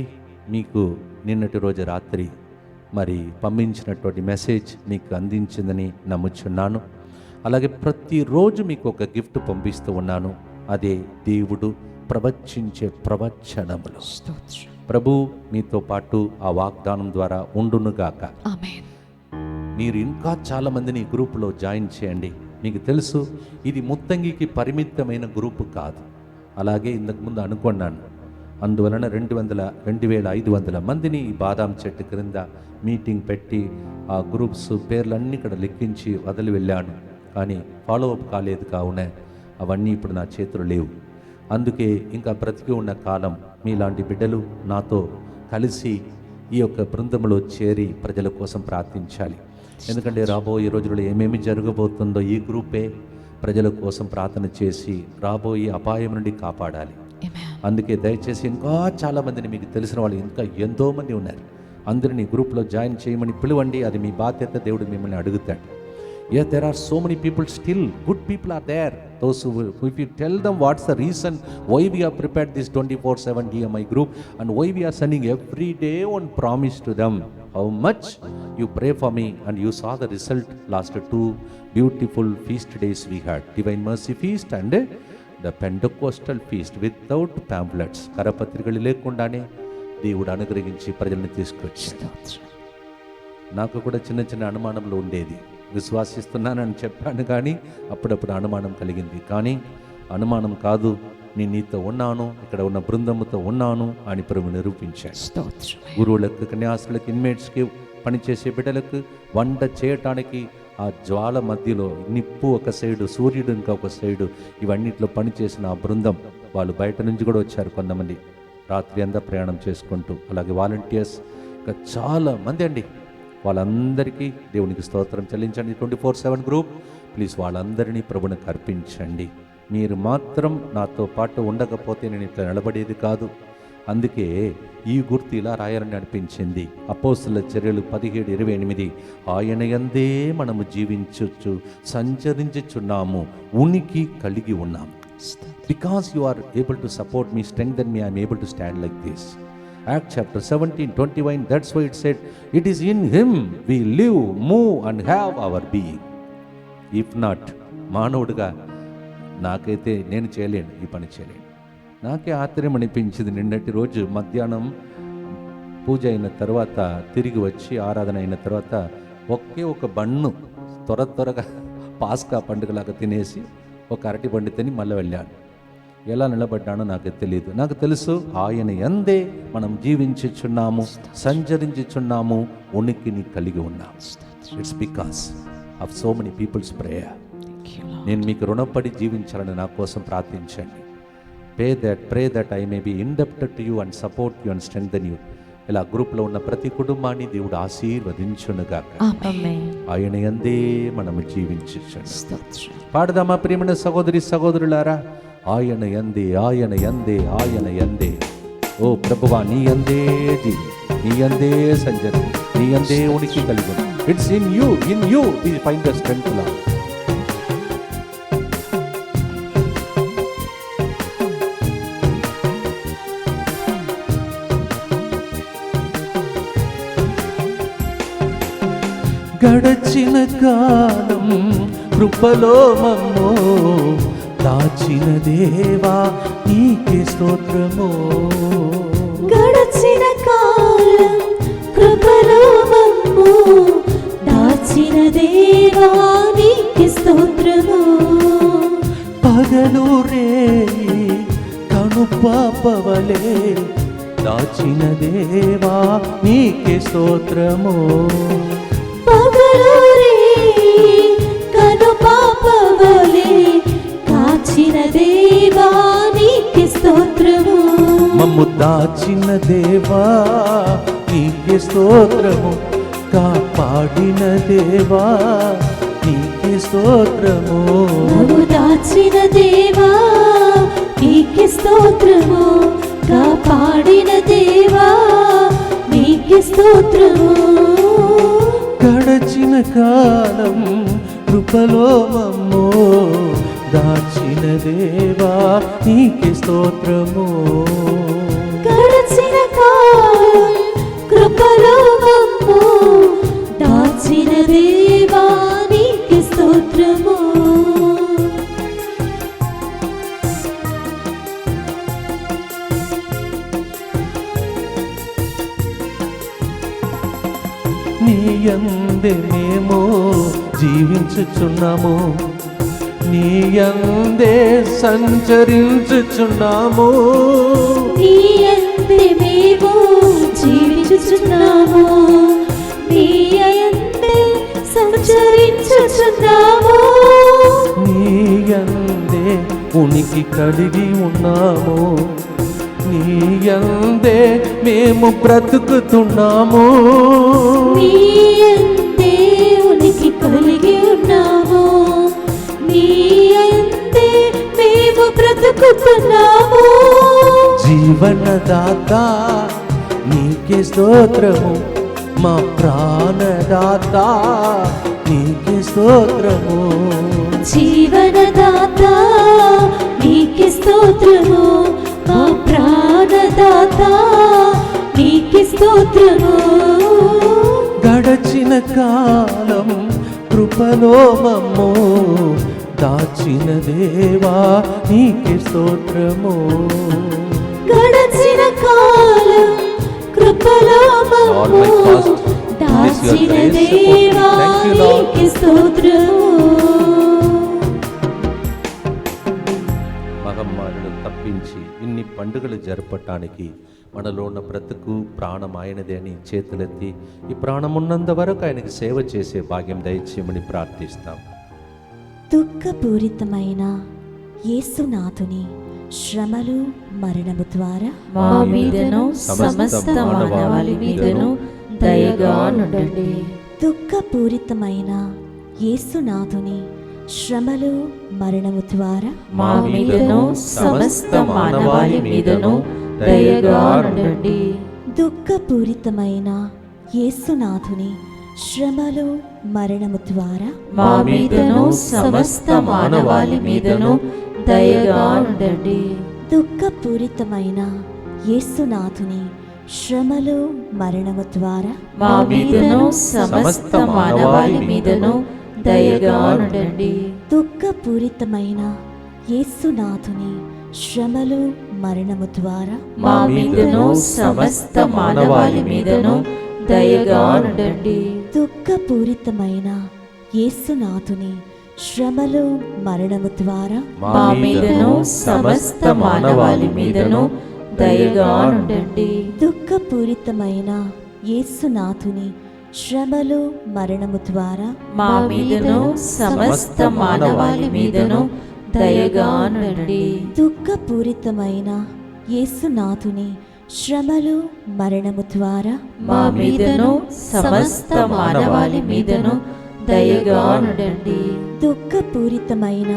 మీకు నిన్నటి రోజు రాత్రి మరి పంపించినటువంటి మెసేజ్ మీకు అందించిందని నమ్ముచున్నాను. అలాగే ప్రతిరోజు మీకు ఒక గిఫ్ట్ పంపిస్తూ ఉన్నాను. అదే దేవుడు ప్రవచించే ప్రవచనములు. ప్రభు మీతో పాటు ఆ వాగ్దానం ద్వారా ఉండునుగాక. ఆమేన్. మీరు ఇంకా చాలామందిని ఈ గ్రూపులో జాయిన్ చేయండి. మీకు తెలుసు ఇది ముత్తంగికి పరిమితమైన గ్రూపు కాదు. అలాగే ఇంతకుముందు అనుకున్నాను. అందువలన 2500 మందిని ఈ బాదాం చెట్టు క్రింద మీటింగ్ పెట్టి ఆ గ్రూప్స్ పేర్లన్నీ ఇక్కడ లెక్కించి వదిలి వెళ్ళాను. కానీ ఫాలోఅప్ కాలేదు. కావున అవన్నీ ఇప్పుడు నా చేతులు లేవు. అందుకే ఇంకా బ్రతికి ఉన్న కాలం మీలాంటి బిడ్డలు నాతో కలిసి ఈ యొక్క బృందంలో చేరి ప్రజల కోసం ప్రార్థించాలి. ఎందుకంటే రాబోయే రోజుల్లో ఏమేమి జరగబోతుందో ఈ గ్రూపే ప్రజల కోసం ప్రార్థన చేసి రాబోయే అపాయం నుండి కాపాడాలి. అందుకే దయచేసి ఇంకా చాలామందిని మీకు తెలిసిన వాళ్ళు ఇంకా ఎంతోమంది ఉన్నారు. అందరినీ గ్రూప్లో జాయిన్ చేయమని పిలువండి. అది మీ బాధ్యత. దేవుడు మిమ్మల్ని అడుగుతాడు. Yes, there are so many people still. Good people are there. Those who, if you tell them what's the reason why we have prepared this 24/7 DMI group and why we are sending every day one promise to them, how much you pray for me and you saw the result last 2 beautiful feast days we had. Divine Mercy Feast and the Pentecostal Feast without pamphlets. కరపత్రికలు లేకుండానే దేవుడు అనుగ్రహించి ప్రజల్ని తీసుకొచ్చాడు. నాకు కూడా చిన్న చిన్న అనుమానంలో ఉండేది. విశ్వాసిస్తున్నానని చెప్పాను కానీ అప్పుడప్పుడు అనుమానం కలిగింది. కానీ అనుమానం కాదు, నేను నీతో ఉన్నాను, ఇక్కడ ఉన్న బృందముతో ఉన్నాను అని ప్రభు నిరూపించాడు. గురువులకు, కన్యాసులకు, ఇన్మేట్స్కి, పనిచేసే బిడ్డలకు వంట చేయటానికి ఆ జ్వాల మధ్యలో నిప్పు ఒక సైడు, సూర్యుడు ఇంకొక సైడు, ఇవన్నిట్లో పనిచేసిన ఆ బృందం వాళ్ళు బయట నుంచి కూడా వచ్చారు. కొంతమంది రాత్రి అంతా ప్రయాణం చేసుకుంటూ, అలాగే వాలంటీర్స్ ఇంకా చాలా మంది అండి. వాళ్ళందరికీ దేవునికి స్తోత్రం చెల్లించండి. 24/7 గ్రూప్ ప్లీజ్ వాళ్ళందరినీ ప్రభునికి అర్పించండి. మీరు మాత్రం నాతో పాటు ఉండకపోతే నేను ఇట్లా నిలబడేది కాదు. అందుకే ఈ గుర్తు ఇలా రాయాలని అనిపించింది. అపోస్తలుల చర్యలు 17:28 ఆయన యందే మనము జీవించొచ్చు, సంచరించుచున్నాము, ఉనికి కలిగి ఉన్నాము. Because you are able to support me, strengthen me, I'm able to stand like this. Acts chapter 17:21, that's why it said, it is in him we live, move and have our being. If not, మానవుడిగా నాకైతే నేను చేయలేను, ఈ పని చేయలేను. నాకే ఆశ్చర్యం అనిపించింది. నిన్నటి రోజు మధ్యాహ్నం పూజ అయిన తర్వాత తిరిగి వచ్చి ఆరాధన అయిన తర్వాత ఒకే ఒక బన్ను త్వరగా పాస్కా పండుగలాగా తినేసి ఒక అరటి పండు తిని మళ్ళీ వెళ్ళాను. ఎలా నిలబడ్డానో నాకు తెలియదు. నాకు తెలుసు ఆయన యందే మనం జీవించుచున్నాము, సంచరించుచున్నాము, ఉనికిని కలిగి ఉన్నాము. It's because of so many people's prayer. నేను మీకు రుణపడి జీవించాలని నా కోసం ప్రార్థించండి. Pray that I may be indebted to you and support you and strengthen you. ఇలా గ్రూప్లో ఉన్న ప్రతి కుటుంబాన్ని దేవుడు ఆశీర్వదించునుగాక. ఆయన యందే మనము జీవించుచున్నాము. పాడదామా ప్రియమైన సహోదరి సహోదరులారా? ఆయన యందే, ఆయన యందే, ఆయన యందే. ఓ ప్రభువా, నీ యందే జీవి, నీ యందే సంజరి, నీ యందే ఉనికి కలిగి. It's in you we find the strength Lord. గడచిన కాలం కృపలో మమ్మో దాచిన దేవా నీకే స్తోత్రము. గడచిన కాలం కృపలో మమ్ము దాచిన దేవా నీకే స్తోత్రము. పగలు రేయి కనుపాపవలే దాచిన దేవా నీకే స్తోత్రము. పగలు రేయి కనుపాపవలే కాచిన దేవా నీకే స్తోత్రము. మమ్ము దాచిన దేవా నీకే స్తోత్రము, కాపాడిన దేవా నీకే స్తోత్రము. మమ్ము దాచిన దేవా నీకే స్తోత్రము, కాపాడిన దేవా నీకే స్తోత్రము. గడచిన కాలం కృపలో మమ్మో దాచిన దేవా నీకే స్తోత్రము. గడచిన కాలం కృపలో మమ్ము దాచిన దేవా నీకే స్తోత్రము. నీ యందే మేము జీవించుచున్నాము, నీ యందే సంచరించుచున్నాము. నీ యందే మేము జీవించుచున్నాము, నీ యందే సంచరించుచున్నాము. నీ యందే ఉనికి కలిగి ఉన్నాము, నీ యందే మేము బ్రతుకుతున్నాము. నీ యందే ఉనికి కలిగి ఉన్నాము, నీ యందే మేము బ్రతుకుతున్నాము. జీవనదాత నీకే స్తోత్రము, మా ప్రాణదాత నీకే స్తోత్రము. జీవనదాత నీకే స్తోత్రము, మా ప్రాణదాత నీకే స్తోత్రము. గడచిన కాలం కృపలో మమ్ము దాచిన దేవా నీకే స్తోత్రము. గడచిన కాలం కృపలో మమ్ము దాచిన దేవా నీకే స్తోత్రము. మహమ్మారిని తప్పించి ఇన్ని పండుగలు జరపటానికి మనలో ఉన్న బ్రతుకు ప్రాణం ఆయనదే అని చేతులెత్తి ఈ ప్రాణం ఉన్నంత వరకు ఆయనకి సేవ చేసే భాగ్యం దయచేయమని ప్రార్థిస్తాం. దుఃఖపూరితమైన యేసునాథుని శ్రమలు మరణము ద్వారా మా మీదను సమస్త మానవాళి మీదను దయగా నుండండి. దుఃఖపూరితమైన యేసునాథుని శ్రమలు మరణము ద్వారా మా మీదను సమస్త మానవాళి మీదను దయగా నుండండి. దుఃఖపూరితమైన యేసునాథుని శ్రమలు మరణము ద్వారా మా మీదను సమస్త మానవాళి మీదను దయగా నుండండి. దుఃఖపూరితమైన యేసునాథుని శ్రమలు మరణము ద్వారా మా మీదను సమస్త మానవాళి మీదను దయగా నుండండి. దుఃఖపూరితమైన యేసునాథుని శ్రమలు మరణము ద్వారా మా మీదను సమస్త మానవాళి మీదను దయగా ఉండండి. దుఃఖపూరితమైన యేసునాథుని శ్రమలు మరణము ద్వారా మా మీదను సమస్త మానవాళి మీదను దయగా ఉండండి. దుఃఖపూరితమైన యేసునాథుని శ్రమలు మరణము ద్వారా మా మీదను సమస్త మానవాళి మీదను దయగా ఉండండి. దుఃఖపూరితమైన యేసునాథుని శ్రమలు మరణము ద్వారా మా మీదను సమస్త మానవాళి మీదను దయగా ఉండండి. దుఃఖపూరితమైన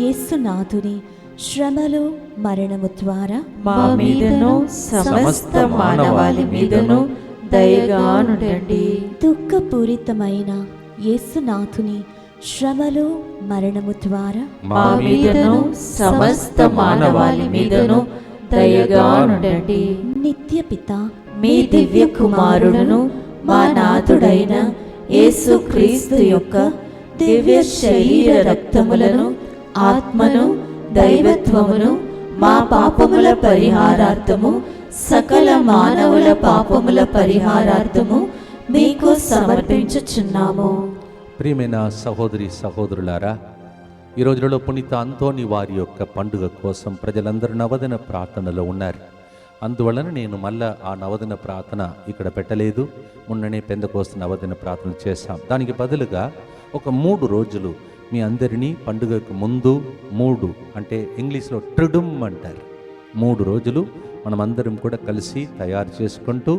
యేసునాథుని శ్రమలు మరణము ద్వారా మా మీదను సమస్త మానవాళి మీదను దయగా ఉండండి. దుఃఖపూరితమైన యేసునాథుని శ్రమలు మరణము ద్వారా మా మీదను సమస్త మానవాళి మీదను దయగా ఉండండి. నిత్య పిత మీ దివ్య కుమారుడును మా నాథుడైన యేసుక్రీస్తు యొక్క దివ్య శరీర రక్తములను ఆత్మను దైవత్వమును మా పాపముల పరిహారార్థము సకల మానవుల పాపముల పరిహారార్థము మీకు సమర్పించుచున్నాము. ప్రియమైన సహోదరి సహోదరులారా, ఈ రోజులలో పునీత అంతోని వారి యొక్క పండుగ కోసం ప్రజలందరూ నవదిన ప్రార్థనలో ఉన్నారు. అందువలన నేను మళ్ళా ఆ నవదిన ప్రార్థన ఇక్కడ పెట్టలేదు. మొన్ననే పెందకోస్తు నవదిన ప్రార్థన చేశాం. దానికి బదులుగా ఒక 3 రోజులు మీ అందరినీ పండుగకు ముందు 3 అంటే ఇంగ్లీష్లో ట్రిడుమ్ అంటారు. 3 రోజులు మనమందరం కూడా కలిసి తయారు చేసుకుంటూ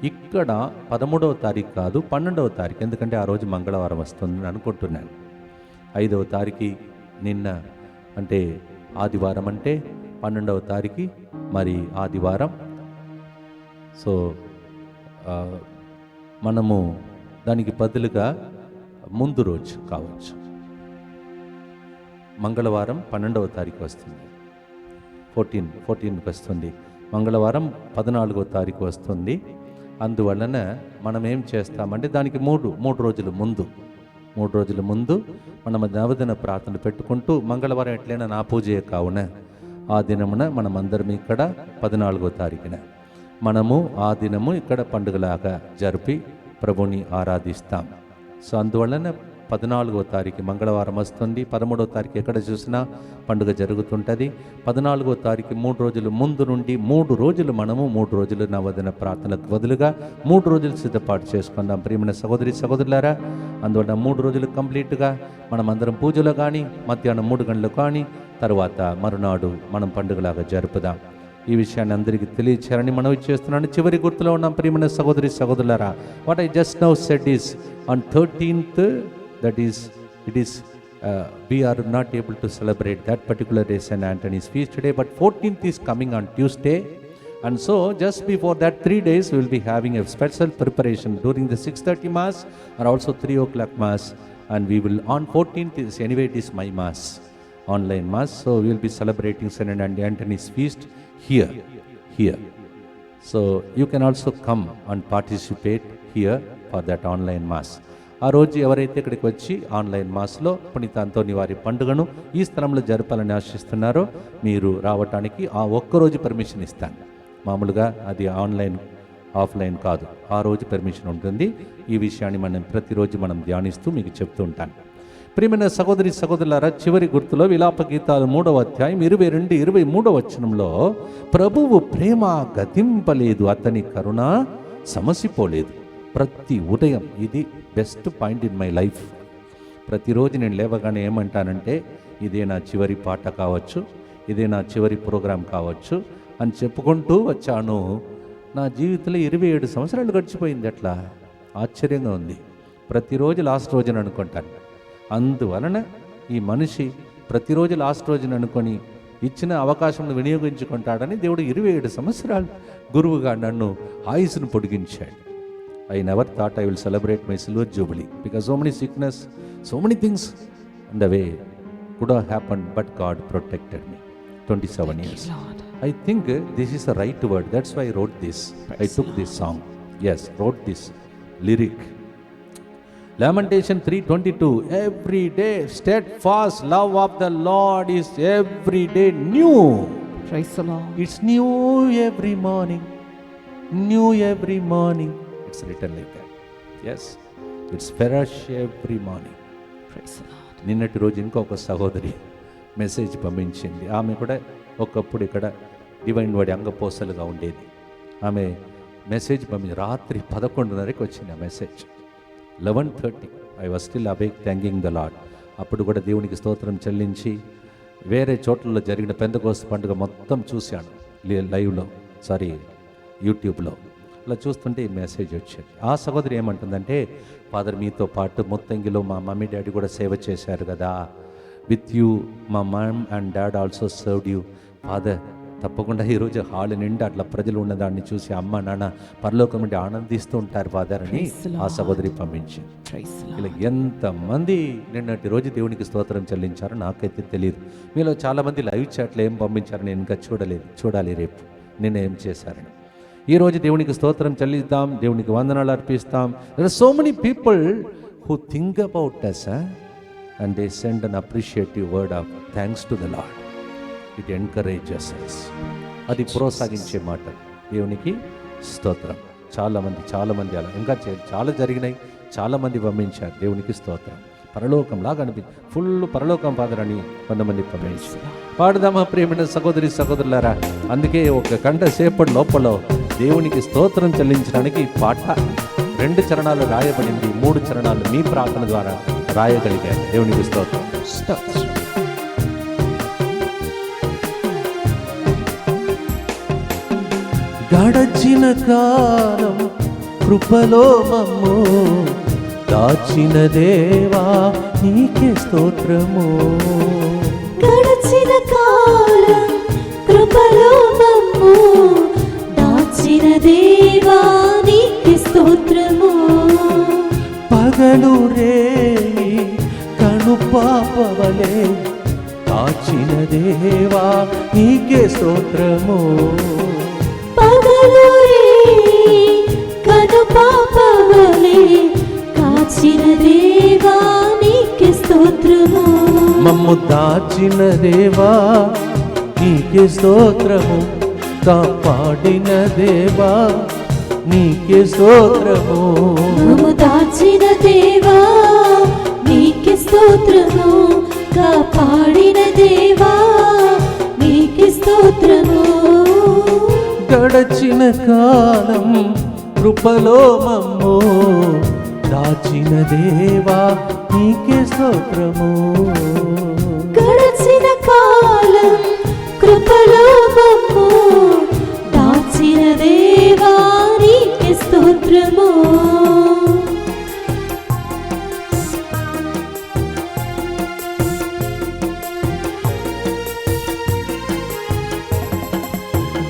ఇక్కడ 13వ తారీఖు కాదు 12వ తారీఖు, ఎందుకంటే ఆ రోజు మంగళవారం వస్తుందని అనుకుంటున్నాను. 5వ తారీఖు నిన్న అంటే ఆదివారం, అంటే 12వ తారీఖు మరి ఆదివారం. సో మనము దానికి బదులుగా ముందు రోజు కావచ్చు. మంగళవారం 12వ తారీఖు వస్తుంది, 14కి వస్తుంది. మంగళవారం 14వ తారీఖు వస్తుంది. అందువలన మనం ఏం చేస్తామంటే దానికి మూడు రోజుల ముందు మనం నవదిన ప్రార్థన పెట్టుకుంటూ, మంగళవారం ఎట్లయినా నా పూజే కావున ఆ దినమున మనమందరం ఇక్కడ 14వ తారీఖున మనము ఆ దినము ఇక్కడ పండుగలాగా జరిపి ప్రభుని ఆరాధిస్తాం. సో అందువలన 14వ తారీఖు మంగళవారం వస్తుంది. 13వ తారీఖు ఎక్కడ చూసినా పండుగ జరుగుతుంటుంది. 14వ తారీఖు 3 రోజులు ముందు నుండి 3 రోజులు మనము 3 రోజులు నవదిన ప్రార్థనకు బదులుగా 3 రోజులు సిద్ధపాటు చేసుకుందాం. ప్రియమైన సహోదరి సహోదరులారా, అందువల్ల 3 రోజులు కంప్లీట్గా మనమందరం పూజలో కానీ మధ్యాహ్నం 3 గంటలు కానీ తర్వాత మరునాడు మనం పండుగలాగా జరుపుదాం. ఈ విషయాన్ని అందరికీ తెలియచేయాలని మనవి చేస్తున్నాను. చివరి గుర్తులో ఉన్నాం. ప్రియమైన సహోదరి సహోదరులారా, what I just now said is on 13th, that is, it is we are not able to celebrate that particular day St. Anthony's feast today, but 14th is coming on Tuesday, and so just before that 3 days we will be having a special preparation during the 6:30 mass or also 3 o'clock mass, and we will on 14th is anyway it is my mass, online mass, so we will be celebrating St. Anthony's feast here. So you can also come and participate here for that online mass. ఆ రోజు ఎవరైతే ఇక్కడికి వచ్చి online Maslow పునీత అంతోని వారి పండుగను ఈ స్థలంలో జరపాలని ఆశిస్తున్నారో మీరు రావటానికి ఆ ఒక్కరోజు పర్మిషన్ ఇస్తాను. మామూలుగా అది ఆన్లైన్ ఆఫ్లైన్ కాదు, ఆ రోజు పర్మిషన్ ఉంటుంది. ఈ విషయాన్ని మనం ప్రతిరోజు మనం ధ్యానిస్తూ మీకు చెప్తూ ఉంటాను. ప్రియమైన సహోదరి సహోదరులారా, చివరి గుర్తులో విలాప గీతాలు 3వ అధ్యాయం 22-23 వచనంలో ప్రభువు ప్రేమ గతింపలేదు, అతని కరుణ సమసిపోలేదు. ప్రతి ఉదయం ఇది best point in my life. ప్రతిరోజు నేను లేవగానే ఏమంటానంటే ఇదే నా చివరి పాట కావచ్చు, ఇదే నా చివరి ప్రోగ్రాం కావచ్చు అని చెప్పుకుంటూ వచ్చాను. నా జీవితంలో 27 సంవత్సరాలు గడిచిపోయింది. అట్లా ఆశ్చర్యంగా ఉంది. ప్రతిరోజు లాస్ట్ రోజున అనుకుంటాను. అందువలన ఈ మనిషి ప్రతిరోజు లాస్ట్ రోజున అనుకొని ఇచ్చిన అవకాశంను వినియోగించుకుంటాడని దేవుడు 27 సంవత్సరాలు గురువుగా నన్ను ఆయుస్సును పొడిగించాడు. I never thought I will celebrate my silver jubilee because so many sickness, so many things in the way could have happened, but God protected me. 27 years. I think this is the right word. That's why I wrote this. I took this song. Yes, wrote this lyric. Lamentation 3:22. Every day steadfast love of the Lord is every day new. Praise the Lord. It's new every morning. New every morning. It's written like that. Yes. It's fresh every morning. Praise the Lord. నిన్నటి రోజు ఇంకొక సహోదరి message పంపించింది. ఆమె కూడా ఒకప్పుడు ఇక్కడ divine వాడి అంగపోసలుగా ఉండేది. ఆమె మెసేజ్ పంపించి రాత్రి 11:30కి వచ్చింది ఆ message. 11:30 I was still awake thanking the lord. అప్పుడు కూడా దేవునికి స్తోత్రం చెల్లించి వేరే చోట్లలో జరిగిన పెంతెకోస్తు పండుగ మొత్తం చూశాను లైవ్లో, యూట్యూబ్లో. అలా చూస్తుంటే ఈ మెసేజ్ వచ్చింది. ఆ సహోదరి ఏమంటుందంటే, ఫాదర్ మీతో పాటు మొత్తంగిలో మా మమ్మీ డాడీ కూడా సేవ చేశారు కదా, విత్ యూ మా mom and dad also served you father. తప్పకుండా ఈరోజు హాల్ నిండా అట్లా ప్రజలు ఉన్నదాన్ని చూసి అమ్మ నాన్న పరలోకం నుండి ఆనందిస్తూ ఉంటారు ఫాదర్ అని ఆ సహోదరి పంపించి. ఇలా ఎంతమంది నిన్నటి రోజు దేవునికి స్తోత్రం చెల్లించారో నాకైతే తెలియదు. మీలో చాలామంది లైవ్ చాట్లు ఏం పంపించారు నేను ఇంకా చూడాలి రేపు నేను ఏం చేశారని. ఈరోజు దేవునికి స్తోత్రం చెల్లిద్దాం, దేవునికి వందనాలు అర్పిస్తాం. There are so many people who think about us and they send an appreciative word of thanks to the Lord. It encourages us. అది ప్రోత్సహించే మాట. దేవునికి స్తోత్రం. చాలామంది అలా ఇంకా చాలా జరిగినాయి. చాలామంది పంపించారు దేవునికి స్తోత్రం. పరలోకం లాగా ఫుల్ పరలోకం ఫాదర్ అని కొంతమంది పంపించారు. పాడుదామా ప్రియమైన సహోదరులారా. అందుకే ఒక గంట సేపటి లోపల దేవునికి స్తోత్రం చెల్లించడానికి పాట 2 చరణాలు రాయబడింది. 3 చరణాలు మీ ప్రార్థన ద్వారా రాయగలిగారు. దేవునికి స్తోత్రం. గడచిన కాలం కృపలో మమ్ము దాచిన దేవా నీకే స్తోత్రము. గడచిన కాలం కృపలో మమ్ము దాచిన దేవా నీకే స్తోత్రము. పగలు రేయి కను పాపవలే దాచిన దేవా నీకే స్తోత్రము. పగలు రేయి కను పాపవలే కాచిన దేవా నీకే స్తోత్రము. మమ్ము దాచిన దేవా నీకే స్తోత్రము. కాపాడిన దేవా నీకే స్తోత్రము. మమ్ము దాచిన దేవా నీకే స్తోత్రము. కాపాడిన దేవా నీకే స్తోత్రము. గడచిన కాలం కృపలో మమ్ము దాచిన దేవా నీకే స్తోత్రము. గడచిన కాలం కృపలో మమ్ము దాచిన దేవా నీకే స్తోత్రము.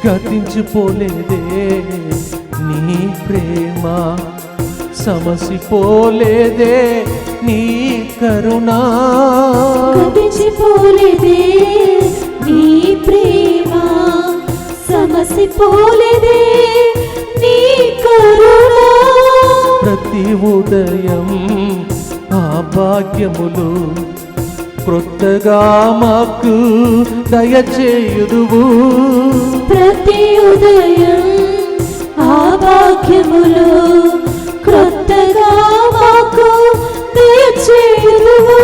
గతించిపోలేదే నీ ప్రేమ, సమసిపోలేదే నీ కరుణ. గతించిపోలేదే నీ ప్రేమ, సమసిపోలేదే నీ కరుణ. ప్రతి ఉదయం ఆ భాగ్యములు క్రొత్తగా మాకు దయచేయుదువు. ప్రతి ఉదయం ఆ భాగ్యములు క్రొత్తగా మాకు దయచేయుదువు.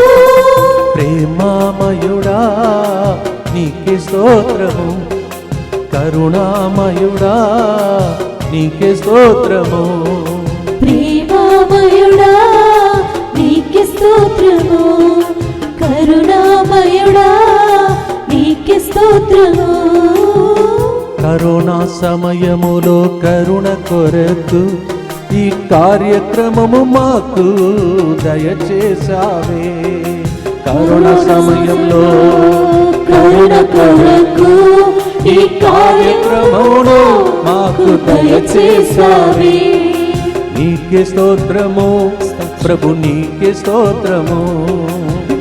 ప్రేమామయుడా నీకే స్తోత్రము. కరుణామయుడా నీకే స్తోత్రము. ప్రేమామయుడా నీకే స్తోత్రము. కరుణామయుడా నీకే స్తోత్రము. కరోనా సమయములో కరుణ కొరకు ఈ కార్యక్రమము మాకు దయచేసావే. కరోనా సమయంలో కరుణ కొరకు ఈ కార్యక్రమమును మాకు దయచేసావే. నీకే స్తోత్రము ప్రభు, నీకే స్తోత్రము.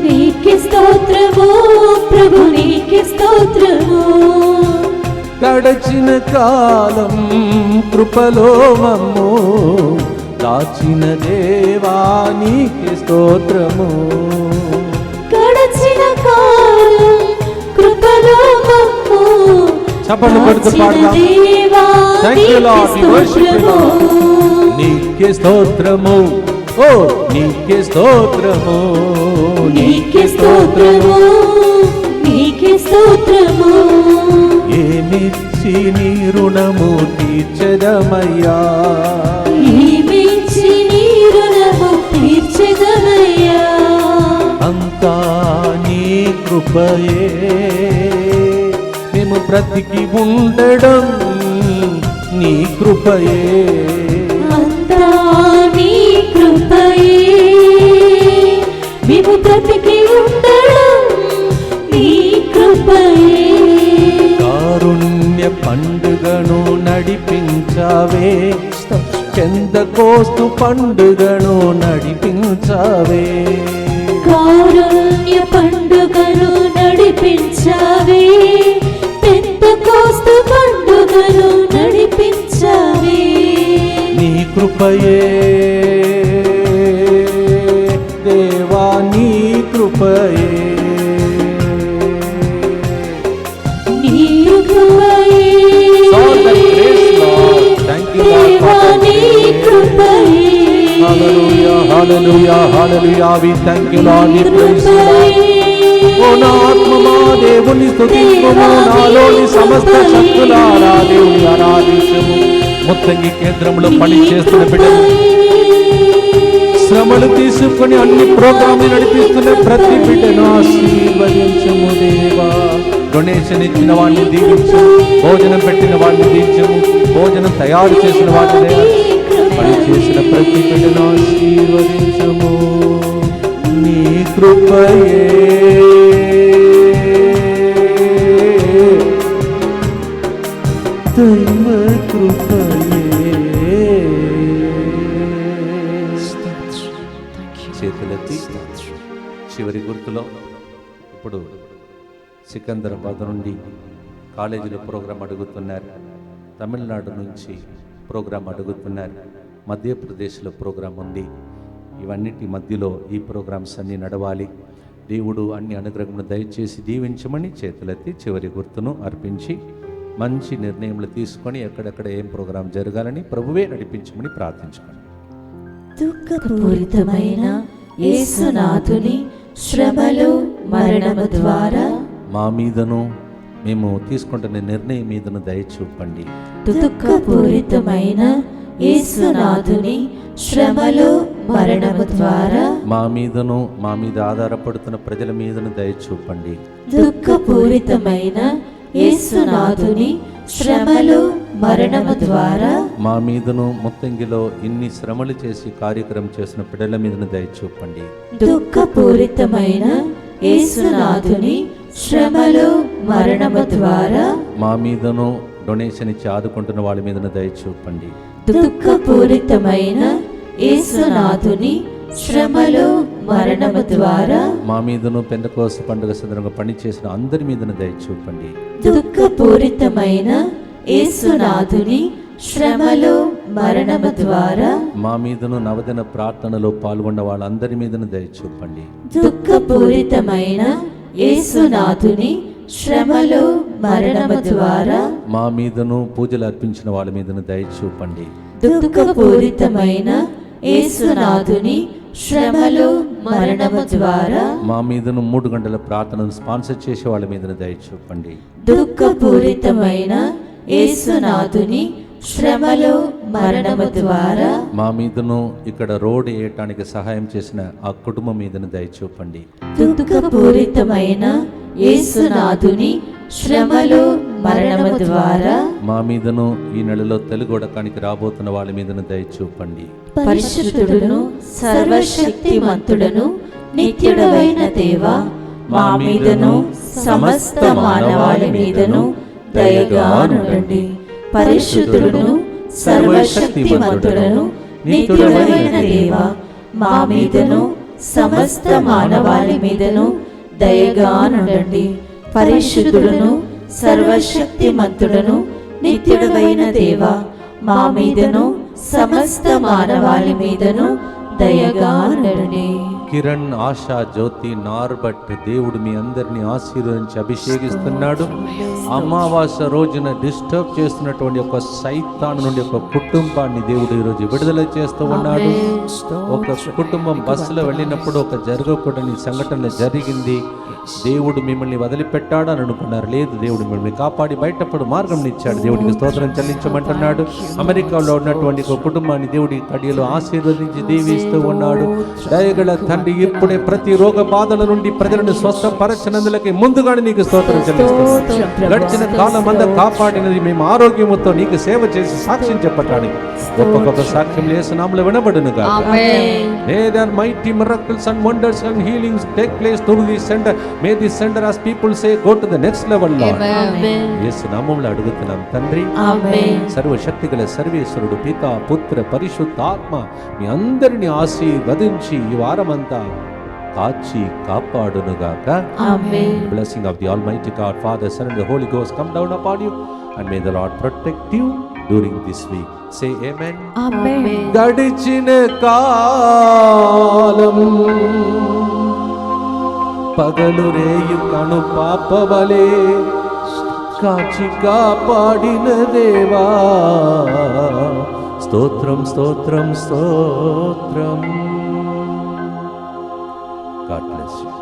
నీకే స్తోత్రము ప్రభు, నీకే స్తోత్రము. గడచిన కాలం కృపలో మమ్ము దాచిన దేవా నీకే స్తోత్రము. గడచిన కాలం కృపలో మమ్ము చప్పట్లు కొడుతూ పాడదాం. Thank you Lord, we worship you Lord. నీకే స్తోత్రము, ఓ నీకే స్తోత్రము, నీకే స్తోత్రము, నీకే స్తోత్రము. ఏమిచ్చి నీ రుణము తీర్చెదమయ్యా, ఏమిచ్చి నీ రుణము తీర్చెదమయ్యా. అంతా నీ కృపయే, మేము బ్రతికి ఉండడం నీ కృపయే, అంతా నీ కృపయే, మేము బ్రతికి ఉండడం నీ కృపయే. కారుణ్య పండుగను నడిపించావే, పెంతెకోస్తు పండుగను నడిపించావే, కారుణ్య పండుగను నడిపించావే, పెంతెకోస్తు పండుగను నడిపించావే. నీ కృపయే దేవా, నీ కృపయే, నీ కృపయే దేవా, నీ కృపయే. హల్లెలూయా హల్లెలూయా హల్లెలూయా. We thank you Lord, we praise you Lord. ఓ నా ఆత్మమా దేవుని స్తుతించుము, నాలోని సమస్త శక్తులారా దేవుని ఆరాధించుము. ముత్తంగి కేంద్రంలో పని చేస్తున్న బిడ్డలు, శ్రమలు తీసుకుని అన్ని ప్రోగ్రాంలు నడిపిస్తున్న ప్రతి బిడ్డను ఆశీర్వదించము దేవా. డొనేషన్ ఇచ్చిన వాడిని దీవించు, భోజనం పెట్టిన వాడిని దీవించము, భోజనం తయారు చేసిన వాడిని, పని చేసిన ప్రతి బిడ్డను ఆశీర్వదించము. నీ కృపయే దైవ కృపయే. చేతులెత్తి చివరి గుర్తులో ఇప్పుడు సికందరాబాద్ నుండి కాలేజీలో ప్రోగ్రాం అడుగుతున్నారు, తమిళనాడు నుంచి ప్రోగ్రాం అడుగుతున్నారు, మధ్యప్రదేశ్లో ప్రోగ్రాం ఉంది. ఇవన్నిటి మధ్యలో ఈ ప్రోగ్రామ్స్ అన్నీ నడవాలి. దేవుడు అన్ని అనుగ్రహమును దయచేసి దీవించమని చేతులెత్తి చివరి గుర్తును అర్పించి మంచి నిర్ణయములు తీసుకొని ఎక్కడెక్కడ ఏం ప్రోగ్రాం జరగాలని ప్రభువే నడిపించమని ప్రార్థించుకోండి. దుఃఖపూరితమైన యేసునాథుని శ్రమలు మరణము ద్వారా మా మీదను మేము తీసుకుంటున్న నిర్ణయం మీదను దయచూపండి. దుఃఖపూరితమైన యేసునాథుని శ్రమలు మరణము ద్వారా మా మీదను మా మీద ఆధారపడుతున్న ప్రజల మీదను దయచూపండి. దుఃఖపూరితమైన యేసునాథుని శ్రమలు మరణము ద్వారా మా మీదను ముత్తంగిలో ఇన్ని శ్రమలు చేసి కార్యక్రమం చేసిన బిడ్డల మీదను దయచూపండి. దుఃఖపూరితమైన యేసునాథుని శ్రమలు మరణము ద్వారా మా మీదను డొనేషన్ ఇచ్చి ఆదుకుంటున్న వాళ్ళ మీదను దయచూపండి. దుఃఖపూరితమైన యేసునాథుని శ్రమలు మరణము ద్వారా మా మీదను పెంతెకోస్తు పండుగ సందర్భంగా పనిచేసిన అందరి మీదను దయచూపండి. దుఃఖపూరితమైన యేసునాథుని శ్రమలు మరణము ద్వారా మా మీదను నవదిన ప్రార్థనలో పాల్గొన్న వాళ్ళందరి మీదను దయచూపండి. దుఃఖపూరితమైన యేసునాథుని శ్రమలు మరణము ద్వారా మా మీదను పూజలు అర్పించిన వాళ్ళ మీదను దయచూపండి. దుఃఖపూరితమైన యేసునాథుని శ్రమలు మరణము ద్వారా మా మీదను 3 గంటల ప్రార్థనను స్పాన్సర్ చేసే వాళ్ళ మీదను దయచూపండి. దుఃఖపూరితమైన యేసునాథుని శ్రమలు మరణము ద్వారా మా మీదను ఇక్కడ రోడ్ వేయటానికి సహాయం చేసిన ఆ కుటుంబం మీదను దయచూపండి. దుఃఖపూరితమైన యేసునాథుని శ్రమలు మరణము ద్వారా మా మీదను ఈ నెలలో తెలుగొడకానికి రాబోతున్న వాళ్ళ మీదను దయచూపండి. పరిశుద్ధుడును సర్వశక్తిమంతుడను నిత్యుడవైన దేవా, మా మీదను సమస్త మానవాళి మీదను దయగా నుండండి. పరిశుద్ధుడును సర్వశక్తిమంతుడను నిత్యుడవైన దేవా, మా మీదను సమస్త మానవాళి మీదను దయగా నుండండి. పరిశుద్ధుడును సర్వశక్తిమంతుడను నిత్యుడవైన దేవా, మా మీదను సమస్త మానవాళి మీదను దయగా ఉండండి. కిరణ్, ఆశా, జ్యోతి, నార్బట్, దేవుడు మీ అందరిని ఆశీర్వదించి అభిషేకిస్తున్నాడు. అమావాస్య రోజున డిస్టర్బ్ చేస్తున్నటువంటి ఒక సైతాను నుండి ఒక కుటుంబాన్ని దేవుడు ఈరోజు విడుదల చేస్తూ ఉన్నాడు. ఒక కుటుంబం బస్సులో వెళ్ళినప్పుడు ఒక జరగకూడని సంఘటన జరిగింది. దేవుడు మిమ్మల్ని వదిలిపెట్టాడు అని అనుకున్నారు. లేదు, దేవుడు మిమ్మల్ని కాపాడి బయటప్పుడు మార్గం ఇచ్చాడు. దేవుడికి స్తోత్రం చెల్లించమంటున్నాడు. అమెరికాలో ఉన్నటువంటి ఒక కుటుంబాన్ని దేవుడి కడియలో ఆశీర్వదించి దీవిస్తూ ఉన్నాడు. దయగల తండ్రి, ఇప్పుడే ప్రతి రోగ బాధల నుండి ప్రజలను స్వస్థపరచనందులకి ముందుగానే నీకు స్తోత్రం చెల్లిస్తున్నాను. గడిచిన కాలం అంతా కాపాడినది మేము ఆరోగ్యముతో నీకు సేవ చేసి సాక్ష్యం చెప్పటానికి గొప్ప గొప్ప సాక్ష్యం యేసు నామములో వినబడునుగా. May there mighty miracles and wonders and healings take place through this center. May this center, as people say, go to the next level, Lord. యేసు నామములో అడుగుతున్నాం తండ్రి. సర్వశక్తిగల సర్వేశ్వరుడు పితా, పుత్ర, పరిశుద్ధాత్మ మీ అందరిని ఆశీర్వదించి ఈ వారమంతా కాచి కాపాడునుగాక. Blessing of the Almighty God, Father, Son and the Holy Ghost come down upon you, and may the Lord protect you during this week. Say amen. గడిచిన కాలం పగలు రేయు కను పాపవలే కాచి కాపాడిన దేవా, స్తోత్రం స్తోత్రం స్తోత్రం. God bless you.